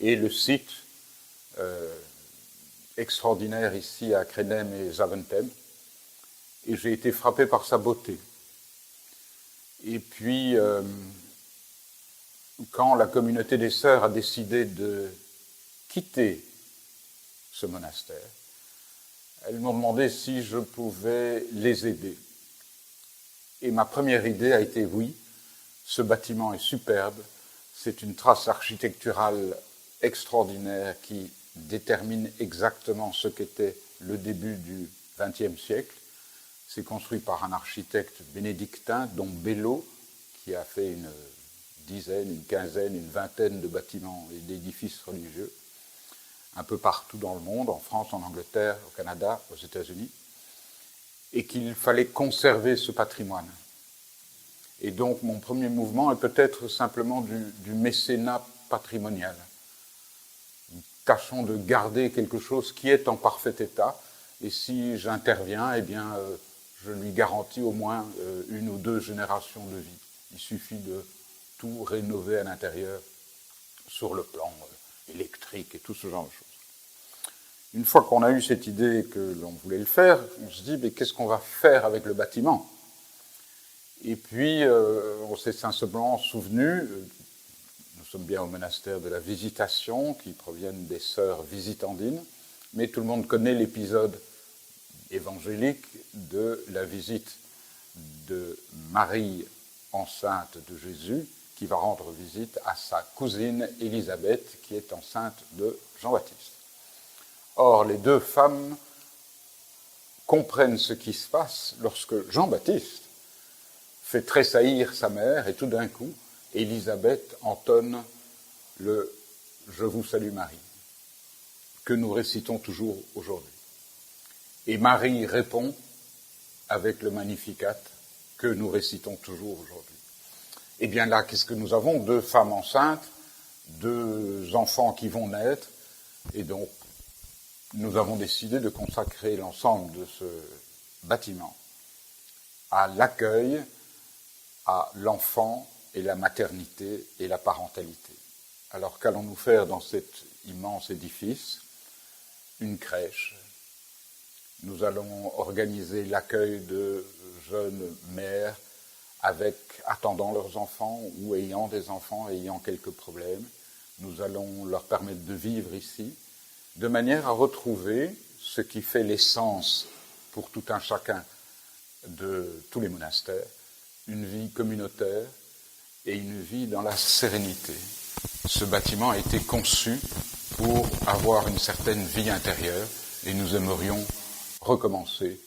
et le site extraordinaire ici à Crénem et Zaventem, et j'ai été frappé par sa beauté. Et puis, quand la communauté des sœurs a décidé de quitter ce monastère, elles m'ont demandé si je pouvais les aider. Et ma première idée a été oui, ce bâtiment est superbe, c'est une trace architecturale extraordinaire qui détermine exactement ce qu'était le début du XXe siècle. C'est construit par un architecte bénédictin, dont Bello, qui a fait une dizaine, une quinzaine, une vingtaine de bâtiments et d'édifices religieux, un peu partout dans le monde, en France, en Angleterre, au Canada, aux États-Unis, et qu'il fallait conserver ce patrimoine. Et donc mon premier mouvement est peut-être simplement du mécénat patrimonial. Tâchons de garder quelque chose qui est en parfait état, et si j'interviens, eh bien, je lui garantis au moins 1 ou 2 générations de vie. Il suffit de tout rénover à l'intérieur sur le plan électrique et tout ce genre de choses. Une fois qu'on a eu cette idée que l'on voulait le faire, on se dit, mais qu'est-ce qu'on va faire avec le bâtiment ? Et puis, on s'est simplement souvenu, nous sommes bien au monastère de la Visitation, qui proviennent des sœurs visitandines, mais tout le monde connaît l'épisode évangélique de la visite de Marie, enceinte de Jésus, qui va rendre visite à sa cousine Élisabeth, qui est enceinte de Jean-Baptiste. Or, les deux femmes comprennent ce qui se passe lorsque Jean-Baptiste fait tressaillir sa mère, et tout d'un coup, Élisabeth entonne le « Je vous salue Marie », que nous récitons toujours aujourd'hui. Et Marie répond avec le Magnificat, que nous récitons toujours aujourd'hui. Eh bien là, qu'est-ce que nous avons? Deux femmes enceintes, deux enfants qui vont naître, et donc nous avons décidé de consacrer l'ensemble de ce bâtiment à l'accueil, à l'enfant et la maternité et la parentalité. Alors qu'allons-nous faire dans cet immense édifice? Une crèche. Nous allons organiser l'accueil de jeunes mères attendant leurs enfants ou ayant des enfants, ayant quelques problèmes. Nous allons leur permettre de vivre ici, de manière à retrouver ce qui fait l'essence pour tout un chacun de tous les monastères, une vie communautaire et une vie dans la sérénité. Ce bâtiment a été conçu pour avoir une certaine vie intérieure et nous aimerions recommencer,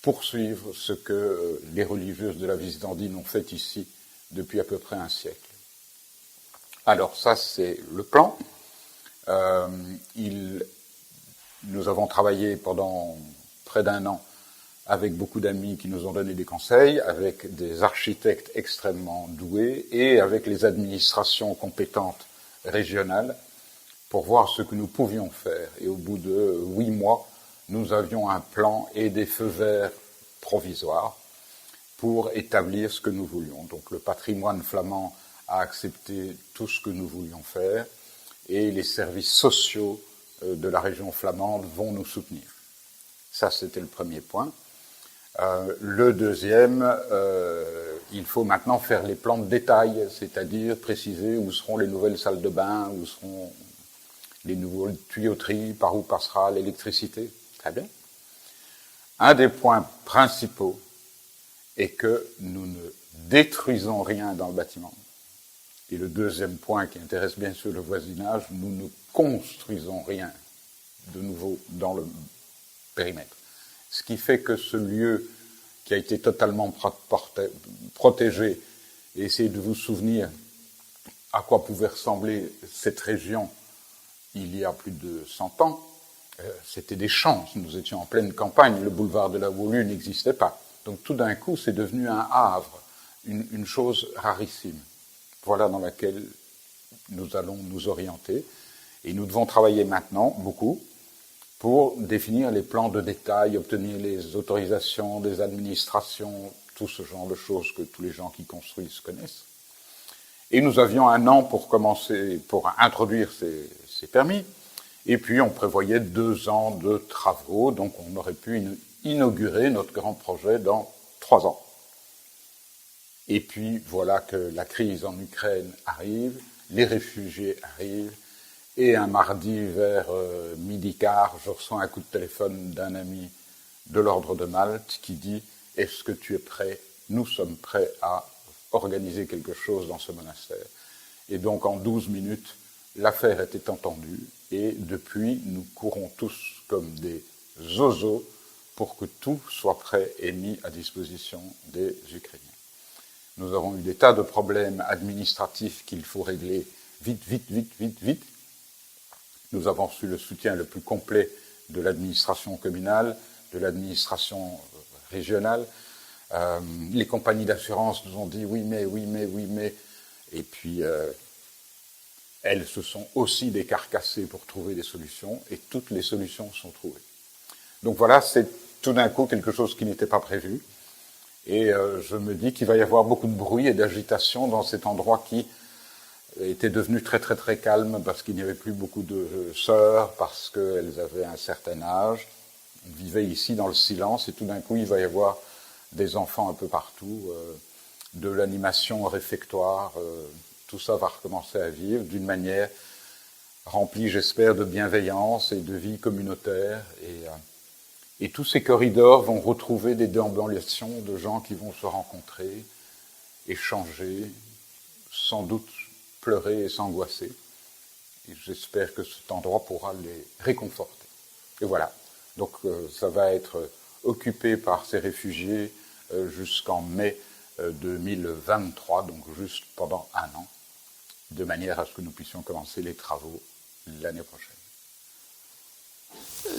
poursuivre ce que les religieuses de la Visitandine ont fait ici depuis à peu près un siècle. Alors ça, c'est le plan. Nous avons travaillé pendant près d'un an avec beaucoup d'amis qui nous ont donné des conseils, avec des architectes extrêmement doués et avec les administrations compétentes régionales pour voir ce que nous pouvions faire. Et au bout de 8 mois, nous avions un plan et des feux verts provisoires pour établir ce que nous voulions. Donc le patrimoine flamand a accepté tout ce que nous voulions faire et les services sociaux de la région flamande vont nous soutenir. Ça, c'était le premier point. Le deuxième, il faut maintenant faire les plans de détail, c'est-à-dire préciser où seront les nouvelles salles de bain, où seront les nouvelles tuyauteries, par où passera l'électricité. Très bien. Un des points principaux est que nous ne détruisons rien dans le bâtiment. Et le deuxième point qui intéresse bien sûr le voisinage, nous ne construisons rien de nouveau dans le périmètre. Ce qui fait que ce lieu qui a été totalement protégé, et essayez de vous souvenir à quoi pouvait ressembler cette région il y a plus de 100 ans, c'était des champs, nous étions en pleine campagne, le boulevard de la Wolu n'existait pas. Donc tout d'un coup, c'est devenu un havre, une chose rarissime. Voilà dans laquelle nous allons nous orienter. Et nous devons travailler maintenant, beaucoup, pour définir les plans de détail, obtenir les autorisations des administrations, tout ce genre de choses que tous les gens qui construisent connaissent. Et nous avions 1 an pour commencer, pour introduire ces permis. Et puis on prévoyait 2 ans de travaux, donc on aurait pu inaugurer notre grand projet dans 3 ans. Et puis voilà que la crise en Ukraine arrive, les réfugiés arrivent, et un mardi vers midi quart, je reçois un coup de téléphone d'un ami de l'ordre de Malte qui dit « Est-ce que tu es prêt? Nous sommes prêts à organiser quelque chose dans ce monastère. » Et donc en 12 minutes, l'affaire était entendue, et depuis, nous courons tous comme des zozos pour que tout soit prêt et mis à disposition des Ukrainiens. Nous avons eu des tas de problèmes administratifs qu'il faut régler vite. Nous avons reçu le soutien le plus complet de l'administration communale, de l'administration régionale. Les compagnies d'assurance nous ont dit oui mais. Et puis, elles se sont aussi décarcassées pour trouver des solutions, et toutes les solutions sont trouvées. Donc voilà, c'est tout d'un coup quelque chose qui n'était pas prévu. Et je me dis qu'il va y avoir beaucoup de bruit et d'agitation dans cet endroit qui était devenu très calme parce qu'il n'y avait plus beaucoup de sœurs, parce qu'elles avaient un certain âge. On vivait ici dans le silence et tout d'un coup il va y avoir des enfants un peu partout. de l'animation réfectoire, tout ça va recommencer à vivre d'une manière remplie, j'espère, de bienveillance et de vie communautaire. Et tous ces corridors vont retrouver des déambulations de gens qui vont se rencontrer, échanger, sans doute pleurer et s'angoisser. Et j'espère que cet endroit pourra les réconforter. Et voilà. Donc ça va être occupé par ces réfugiés jusqu'en mai 2023, donc juste pendant un an, de manière à ce que nous puissions commencer les travaux l'année prochaine.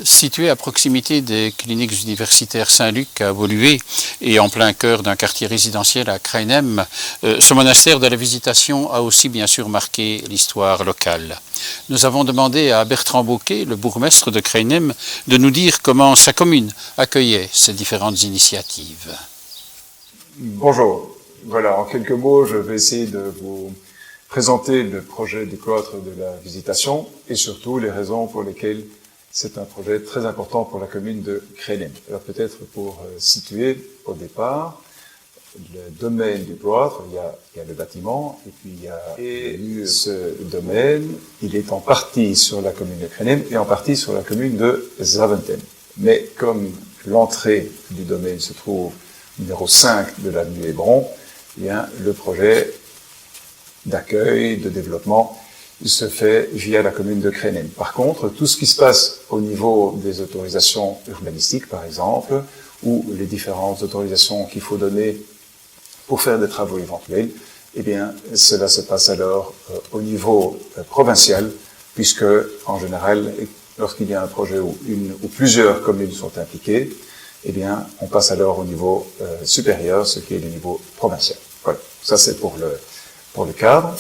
Situé à proximité des cliniques universitaires Saint-Luc à Woluwe et en plein cœur d'un quartier résidentiel à Krainem, ce monastère de la Visitation a aussi bien sûr marqué l'histoire locale. Nous avons demandé à Bertrand Bouquet, le bourgmestre de Krainem, de nous dire comment sa commune accueillait ces différentes initiatives. Bonjour. Voilà, en quelques mots, je vais essayer de vous présenter le projet du cloître de la Visitation et surtout les raisons pour lesquelles c'est un projet très important pour la commune de Krainem. Alors peut-être pour situer au départ le domaine du cloître, il y a le bâtiment et puis il y a ce domaine, il est en partie sur la commune de Krainem et en partie sur la commune de Zaventem. Mais comme l'entrée du domaine se trouve numéro 5 de l'avenue Hébron, eh bien le projet d'accueil, de développement se fait via la commune de Krainem. Par contre, tout ce qui se passe au niveau des autorisations urbanistiques, par exemple, ou les différentes autorisations qu'il faut donner pour faire des travaux éventuels, eh bien, cela se passe alors au niveau provincial, puisque, en général, lorsqu'il y a un projet où une ou plusieurs communes sont impliquées, eh bien, on passe alors au niveau supérieur, ce qui est le niveau provincial. Voilà. Ça, c'est pour le cadre.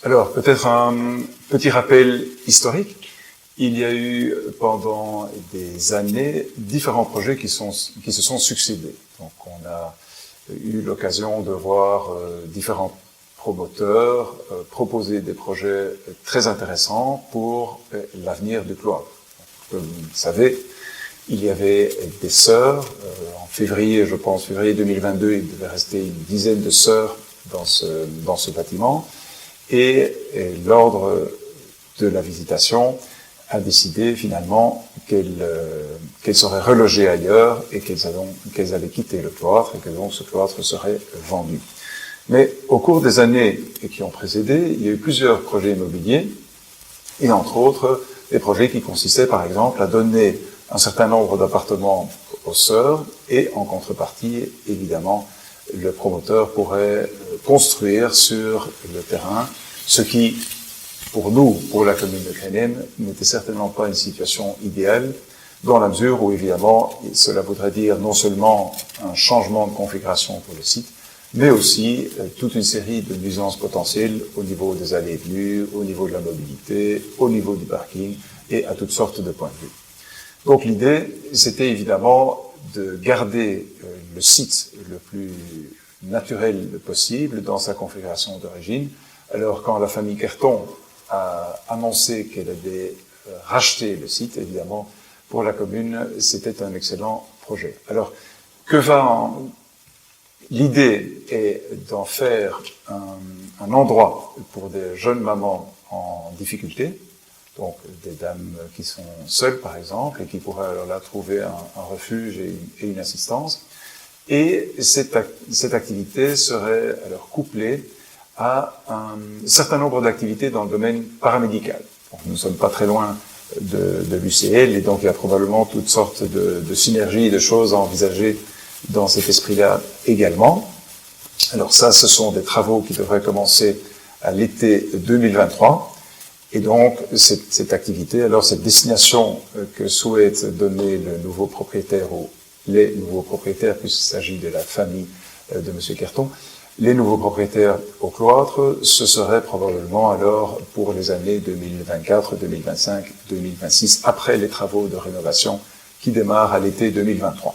Alors, peut-être un petit rappel historique. Il y a eu, pendant des années, différents projets qui se sont succédés. Donc, on a eu l'occasion de voir différents promoteurs proposer des projets très intéressants pour l'avenir du cloître. Comme vous le savez, il y avait des sœurs. En février, je pense, février 2022, il devait rester une dizaine de sœurs dans ce bâtiment. Et l'ordre de la Visitation a décidé finalement qu'elles seraient relogées ailleurs et qu'elles allaient quitter le cloître et que donc ce cloître serait vendu. Mais au cours des années qui ont précédé, il y a eu plusieurs projets immobiliers et entre autres des projets qui consistaient par exemple à donner un certain nombre d'appartements aux sœurs et en contrepartie, évidemment, le promoteur pourrait construire sur le terrain, ce qui, pour nous, pour la commune de Krainem, n'était certainement pas une situation idéale, dans la mesure où, évidemment, cela voudrait dire non seulement un changement de configuration pour le site, mais aussi toute une série de nuisances potentielles au niveau des allées et venues, au niveau de la mobilité, au niveau du parking et à toutes sortes de points de vue. Donc l'idée, c'était évidemment de garder le site le plus naturel possible dans sa configuration d'origine. Alors quand la famille Kerton a annoncé qu'elle avait racheté le site, évidemment, pour la commune, c'était un excellent projet. Alors, l'idée est d'en faire un endroit pour des jeunes mamans en difficulté, donc des dames qui sont seules, par exemple, et qui pourraient alors là trouver un refuge et une assistance. Et cette activité serait alors couplée à un certain nombre d'activités dans le domaine paramédical. Donc, nous ne sommes pas très loin de l'UCL, et donc il y a probablement toutes sortes de synergies, de choses à envisager dans cet esprit-là également. Alors ça, ce sont des travaux qui devraient commencer à l'été 2023. Et donc, cette activité, alors cette destination que souhaite donner le nouveau propriétaire ou les nouveaux propriétaires, puisqu'il s'agit de la famille de M. Kerton, les nouveaux propriétaires au cloître, ce serait probablement alors pour les années 2024, 2025, 2026, après les travaux de rénovation qui démarrent à l'été 2023.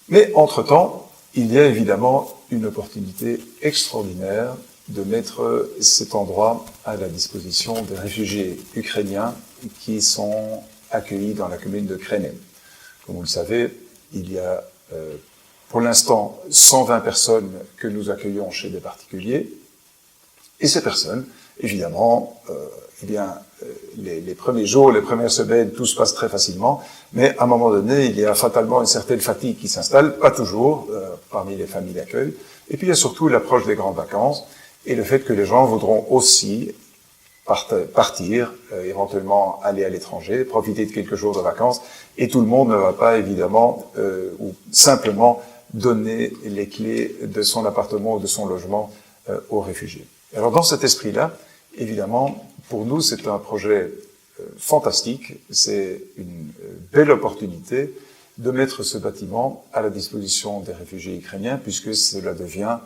Mais entre-temps, il y a évidemment une opportunité extraordinaire de mettre cet endroit à la disposition des réfugiés ukrainiens qui sont accueillis dans la commune de Krainem. Comme vous le savez, il y a pour l'instant 120 personnes que nous accueillons chez des particuliers. Et ces personnes, évidemment, les premiers jours, les premières semaines, tout se passe très facilement, mais à un moment donné, il y a fatalement une certaine fatigue qui s'installe, pas toujours, parmi les familles d'accueil. Et puis il y a surtout l'approche des grandes vacances et le fait que les gens voudront aussi partir, éventuellement aller à l'étranger, profiter de quelques jours de vacances, et tout le monde ne va pas évidemment ou simplement donner les clés de son appartement ou de son logement aux réfugiés. Alors dans cet esprit-là, évidemment, pour nous c'est un projet fantastique, c'est une belle opportunité de mettre ce bâtiment à la disposition des réfugiés ukrainiens, puisque cela devient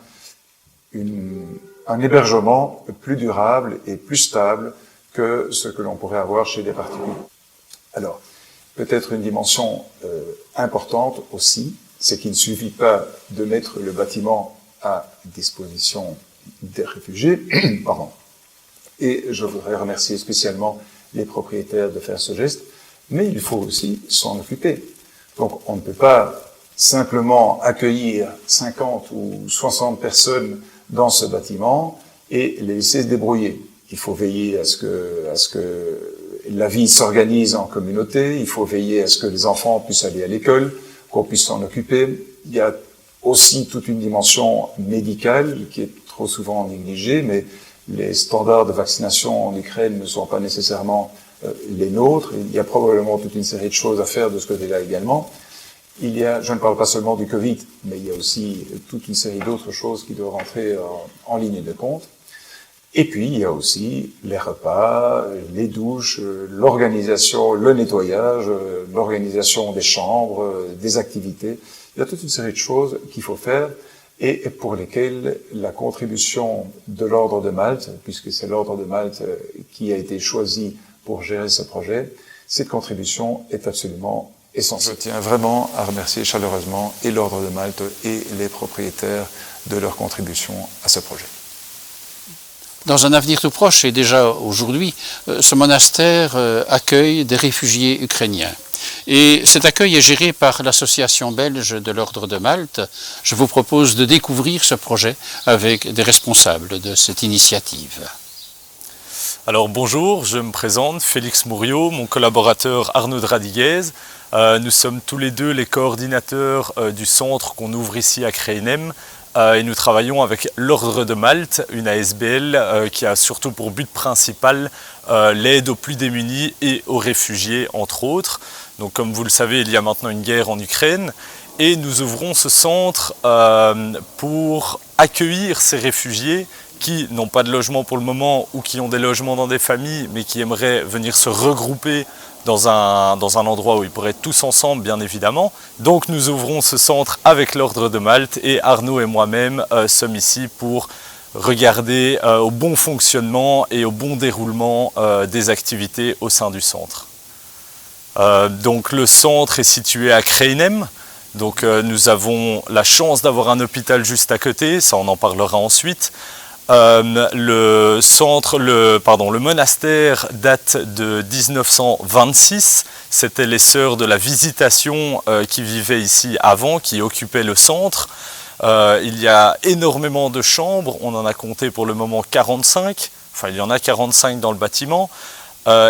un hébergement plus durable et plus stable que ce que l'on pourrait avoir chez des particuliers. Alors, peut-être une dimension importante aussi, c'est qu'il ne suffit pas de mettre le bâtiment à disposition des réfugiés, pardon. Et je voudrais remercier spécialement les propriétaires de faire ce geste, mais il faut aussi s'en occuper. Donc on ne peut pas simplement accueillir 50 ou 60 personnes dans ce bâtiment et les laisser se débrouiller. Il faut veiller à ce que la vie s'organise en communauté, il faut veiller à ce que les enfants puissent aller à l'école, qu'on puisse s'en occuper. Il y a aussi toute une dimension médicale qui est trop souvent négligée, mais les standards de vaccination en Ukraine ne sont pas nécessairement les nôtres. Il y a probablement toute une série de choses à faire de ce côté-là également. Je ne parle pas seulement du Covid, mais il y a aussi toute une série d'autres choses qui doivent rentrer en ligne de compte. Et puis, il y a aussi les repas, les douches, l'organisation, le nettoyage, l'organisation des chambres, des activités. Il y a toute une série de choses qu'il faut faire et pour lesquelles la contribution de l'Ordre de Malte, puisque c'est l'Ordre de Malte qui a été choisi pour gérer ce projet, cette contribution est absolument essentielle. Je tiens vraiment à remercier chaleureusement et l'Ordre de Malte et les propriétaires de leur contribution à ce projet. Dans un avenir tout proche, et déjà aujourd'hui, ce monastère accueille des réfugiés ukrainiens. Et cet accueil est géré par l'association belge de l'Ordre de Malte. Je vous propose de découvrir ce projet avec des responsables de cette initiative. Alors bonjour, je me présente, Félix Mouriot, mon collaborateur Arnaud Dradiguez. Nous sommes tous les deux les coordinateurs du centre qu'on ouvre ici à Kreinem. Et nous travaillons avec l'Ordre de Malte, une ASBL qui a surtout pour but principal l'aide aux plus démunis et aux réfugiés, entre autres. Donc comme vous le savez, il y a maintenant une guerre en Ukraine et nous ouvrons ce centre pour accueillir ces réfugiés qui n'ont pas de logement pour le moment ou qui ont des logements dans des familles mais qui aimeraient venir se regrouper dans un endroit où ils pourraient être tous ensemble, bien évidemment. Donc nous ouvrons ce centre avec l'Ordre de Malte et Arnaud et moi-même sommes ici pour regarder au bon fonctionnement et au bon déroulement des activités au sein du centre. Donc le centre est situé à Kreinem. Donc nous avons la chance d'avoir un hôpital juste à côté, ça on en parlera ensuite. Le monastère date de 1926, c'était les sœurs de la Visitation qui vivaient ici avant, qui occupaient le centre. Il y a énormément de chambres, on en a compté pour le moment 45, enfin il y en a 45 dans le bâtiment.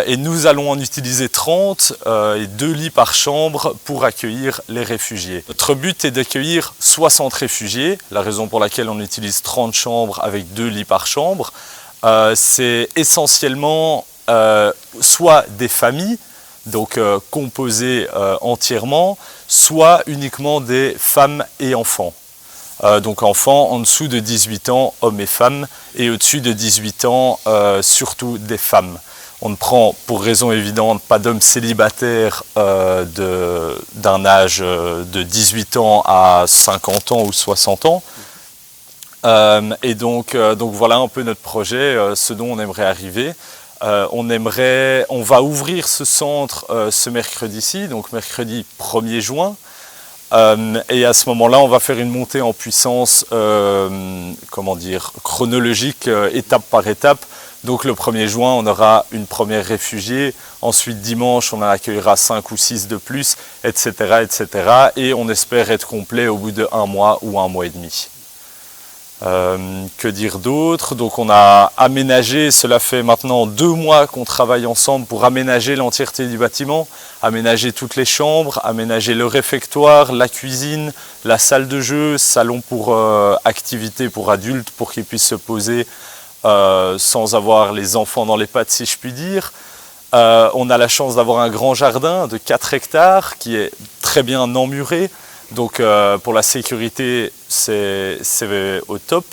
Et nous allons en utiliser 30 et 2 lits par chambre pour accueillir les réfugiés. Notre but est d'accueillir 60 réfugiés, la raison pour laquelle on utilise 30 chambres avec 2 lits par chambre. C'est essentiellement soit des familles, donc composées entièrement, soit uniquement des femmes et enfants. Donc enfants en dessous de 18 ans, hommes et femmes, et au-dessus de 18 ans, surtout des femmes. On ne prend, pour raison évidente, pas d'hommes célibataires d'un âge de 18 ans à 50 ans ou 60 ans. Et donc voilà un peu notre projet, ce dont on aimerait arriver. On va ouvrir ce centre ce mercredi-ci, donc mercredi 1er juin. Et à ce moment-là, on va faire une montée en puissance, chronologique, étape par étape, Donc le 1er juin, on aura une première réfugiée. Ensuite, dimanche, on en accueillera 5 ou 6 de plus, etc., etc. Et on espère être complet au bout de 1 mois ou 1 mois et demi. Que dire d'autre? Donc on a aménagé, cela fait maintenant 2 mois qu'on travaille ensemble pour aménager l'entièreté du bâtiment, aménager toutes les chambres, aménager le réfectoire, la cuisine, la salle de jeu, salon pour activités pour adultes, pour qu'ils puissent se poser sans avoir les enfants dans les pattes, si je puis dire. On a la chance d'avoir un grand jardin de 4 hectares qui est très bien emmuré. Donc pour la sécurité, c'est au top.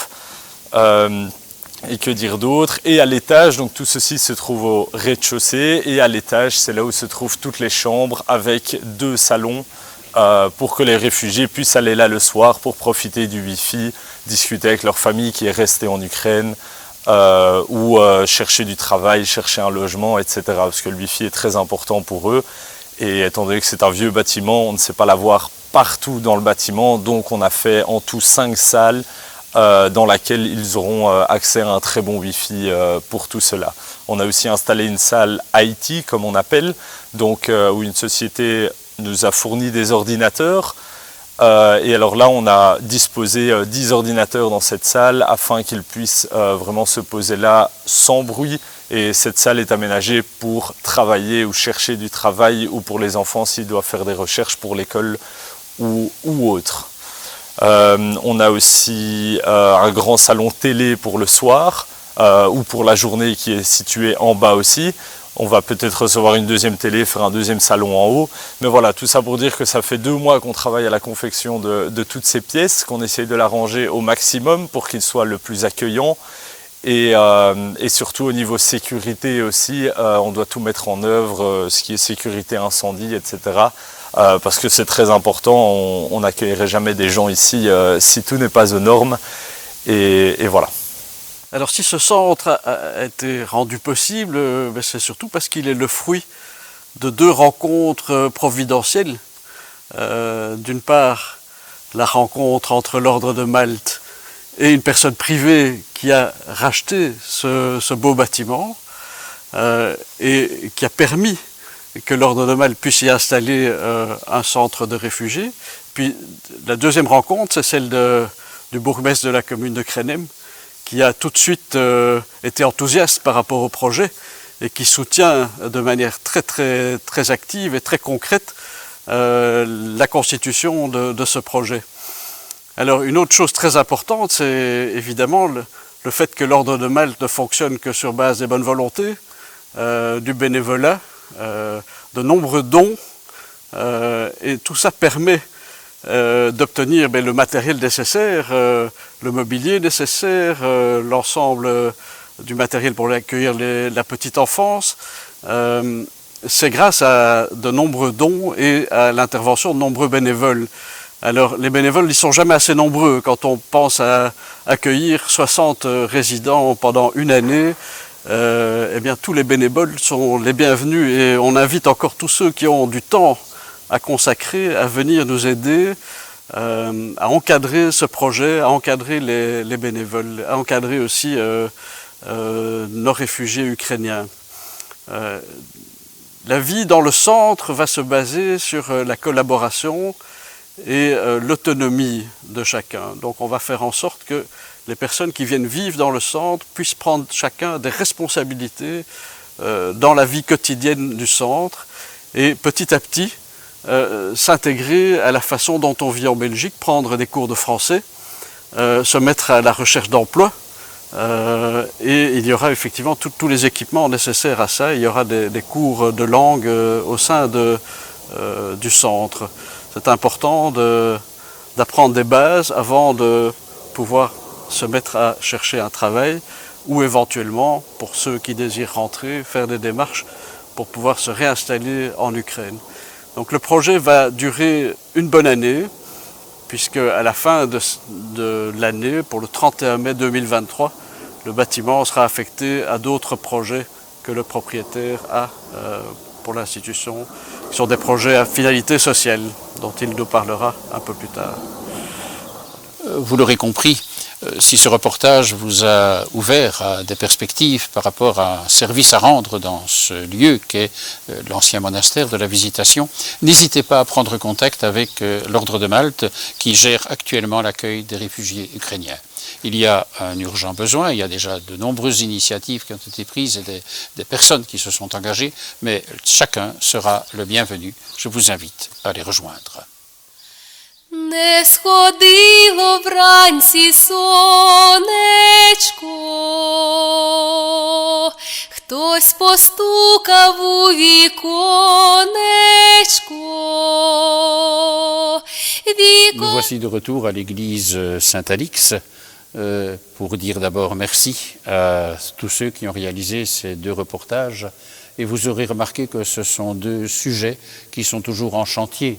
Et que dire d'autre? Et à l'étage, donc tout ceci se trouve au rez-de-chaussée. Et à l'étage, c'est là où se trouvent toutes les chambres avec 2 salons pour que les réfugiés puissent aller là le soir pour profiter du Wi-Fi, discuter avec leur famille qui est restée en Ukraine ou chercher du travail, chercher un logement, etc. Parce que le Wi-Fi est très important pour eux. Et étant donné que c'est un vieux bâtiment, on ne sait pas l'avoir partout dans le bâtiment, donc on a fait en tout 5 salles dans lesquelles ils auront accès à un très bon Wi-Fi pour tout cela. On a aussi installé une salle IT, comme on appelle, donc où une société nous a fourni des ordinateurs. Et alors là, on a disposé 10 ordinateurs dans cette salle afin qu'ils puissent vraiment se poser là sans bruit. Et cette salle est aménagée pour travailler ou chercher du travail ou pour les enfants s'ils doivent faire des recherches pour l'école ou autre. On a aussi un grand salon télé pour le soir ou pour la journée qui est situé en bas aussi. On va peut-être recevoir une deuxième télé, faire un deuxième salon en haut. Mais voilà, tout ça pour dire que ça fait 2 mois qu'on travaille à la confection de toutes ces pièces, qu'on essaye de l'arranger au maximum pour qu'il soit le plus accueillant. Et surtout au niveau sécurité aussi, on doit tout mettre en œuvre, ce qui est sécurité incendie, etc. Parce que c'est très important, on n'accueillerait jamais des gens ici si tout n'est pas aux normes. Et voilà. Alors si ce centre a été rendu possible, c'est surtout parce qu'il est le fruit de 2 rencontres providentielles. D'une part, la rencontre entre l'Ordre de Malte et une personne privée qui a racheté ce beau bâtiment et qui a permis que l'Ordre de Malte puisse y installer un centre de réfugiés. Puis la deuxième rencontre, c'est celle du bourgmestre de la commune de Krenem, qui a tout de suite été enthousiaste par rapport au projet et qui soutient de manière très active et très concrète la constitution de ce projet. Alors une autre chose très importante, c'est évidemment le fait que l'Ordre de Malte ne fonctionne que sur base des bonnes volontés, du bénévolat, de nombreux dons, et tout ça permet d'obtenir le matériel nécessaire, le mobilier nécessaire, l'ensemble du matériel pour accueillir la petite enfance. C'est grâce à de nombreux dons et à l'intervention de nombreux bénévoles. Alors les bénévoles, ils ne sont jamais assez nombreux. Quand on pense à accueillir 60 résidents pendant une année, eh bien tous les bénévoles sont les bienvenus et on invite encore tous ceux qui ont du temps à consacrer, à venir nous aider, à encadrer ce projet, à encadrer les bénévoles, à encadrer aussi nos réfugiés ukrainiens. La vie dans le centre va se baser sur la collaboration et l'autonomie de chacun. Donc on va faire en sorte que les personnes qui viennent vivre dans le centre puissent prendre chacun des responsabilités dans la vie quotidienne du centre et petit à petit s'intégrer à la façon dont on vit en Belgique, prendre des cours de français, se mettre à la recherche d'emploi et il y aura effectivement tous les équipements nécessaires à ça. Il y aura des cours de langue au sein du centre. C'est important d'apprendre des bases avant de pouvoir se mettre à chercher un travail ou éventuellement, pour ceux qui désirent rentrer, faire des démarches pour pouvoir se réinstaller en Ukraine. Donc le projet va durer une bonne année, puisque à la fin de l'année, pour le 31 mai 2023, le bâtiment sera affecté à d'autres projets que le propriétaire a pour l'institution, qui sont des projets à finalité sociale, dont il nous parlera un peu plus tard. Vous l'aurez compris, Si ce reportage vous a ouvert à des perspectives par rapport à un service à rendre dans ce lieu qu'est l'ancien monastère de la Visitation, n'hésitez pas à prendre contact avec l'Ordre de Malte qui gère actuellement l'accueil des réfugiés ukrainiens. Il y a un urgent besoin, il y a déjà de nombreuses initiatives qui ont été prises et des personnes qui se sont engagées, mais chacun sera le bienvenu. Je vous invite à les rejoindre. Не сходило вранці сонечко, хтось постукав у віконечко. Nous voici de retour à l'église Saint-Alix pour dire d'abord merci à tous ceux qui ont réalisé ces deux reportages. Et vous aurez remarqué que ce sont deux sujets qui sont toujours en chantier.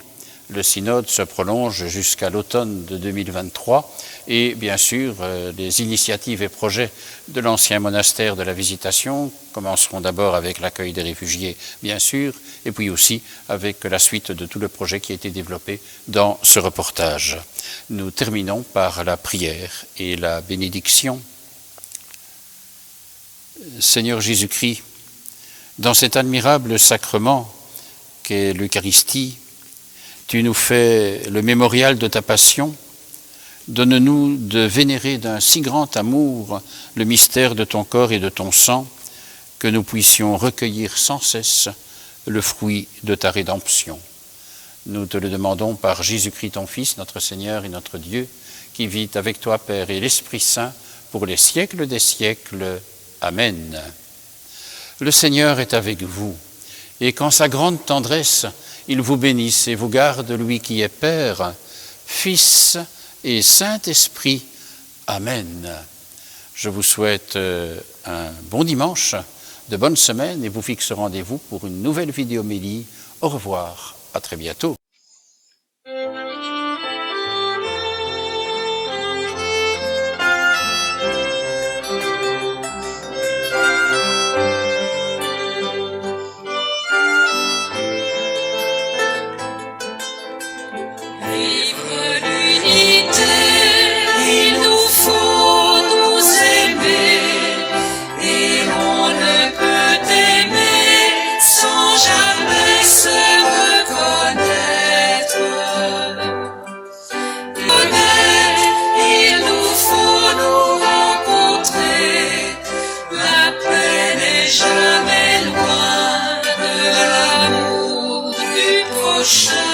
Le synode se prolonge jusqu'à l'automne de 2023 et bien sûr les initiatives et projets de l'ancien monastère de la Visitation commenceront d'abord avec l'accueil des réfugiés bien sûr et puis aussi avec la suite de tout le projet qui a été développé dans ce reportage. Nous terminons par la prière et la bénédiction. Seigneur Jésus-Christ, dans cet admirable sacrement qu'est l'Eucharistie, tu nous fais le mémorial de ta passion. Donne-nous de vénérer d'un si grand amour le mystère de ton corps et de ton sang, que nous puissions recueillir sans cesse le fruit de ta rédemption. Nous te le demandons par Jésus-Christ ton Fils, notre Seigneur et notre Dieu, qui vit avec toi, Père, et l'Esprit Saint, pour les siècles des siècles. Amen. Le Seigneur est avec vous, et qu'en sa grande tendresse, il vous bénisse et vous garde, lui qui est Père, Fils et Saint-Esprit. Amen. Je vous souhaite un bon dimanche, de bonnes semaines et vous fixe rendez-vous pour une nouvelle vidéo-homélie. Au revoir, à très bientôt. Jamais loin de l'amour du prochain.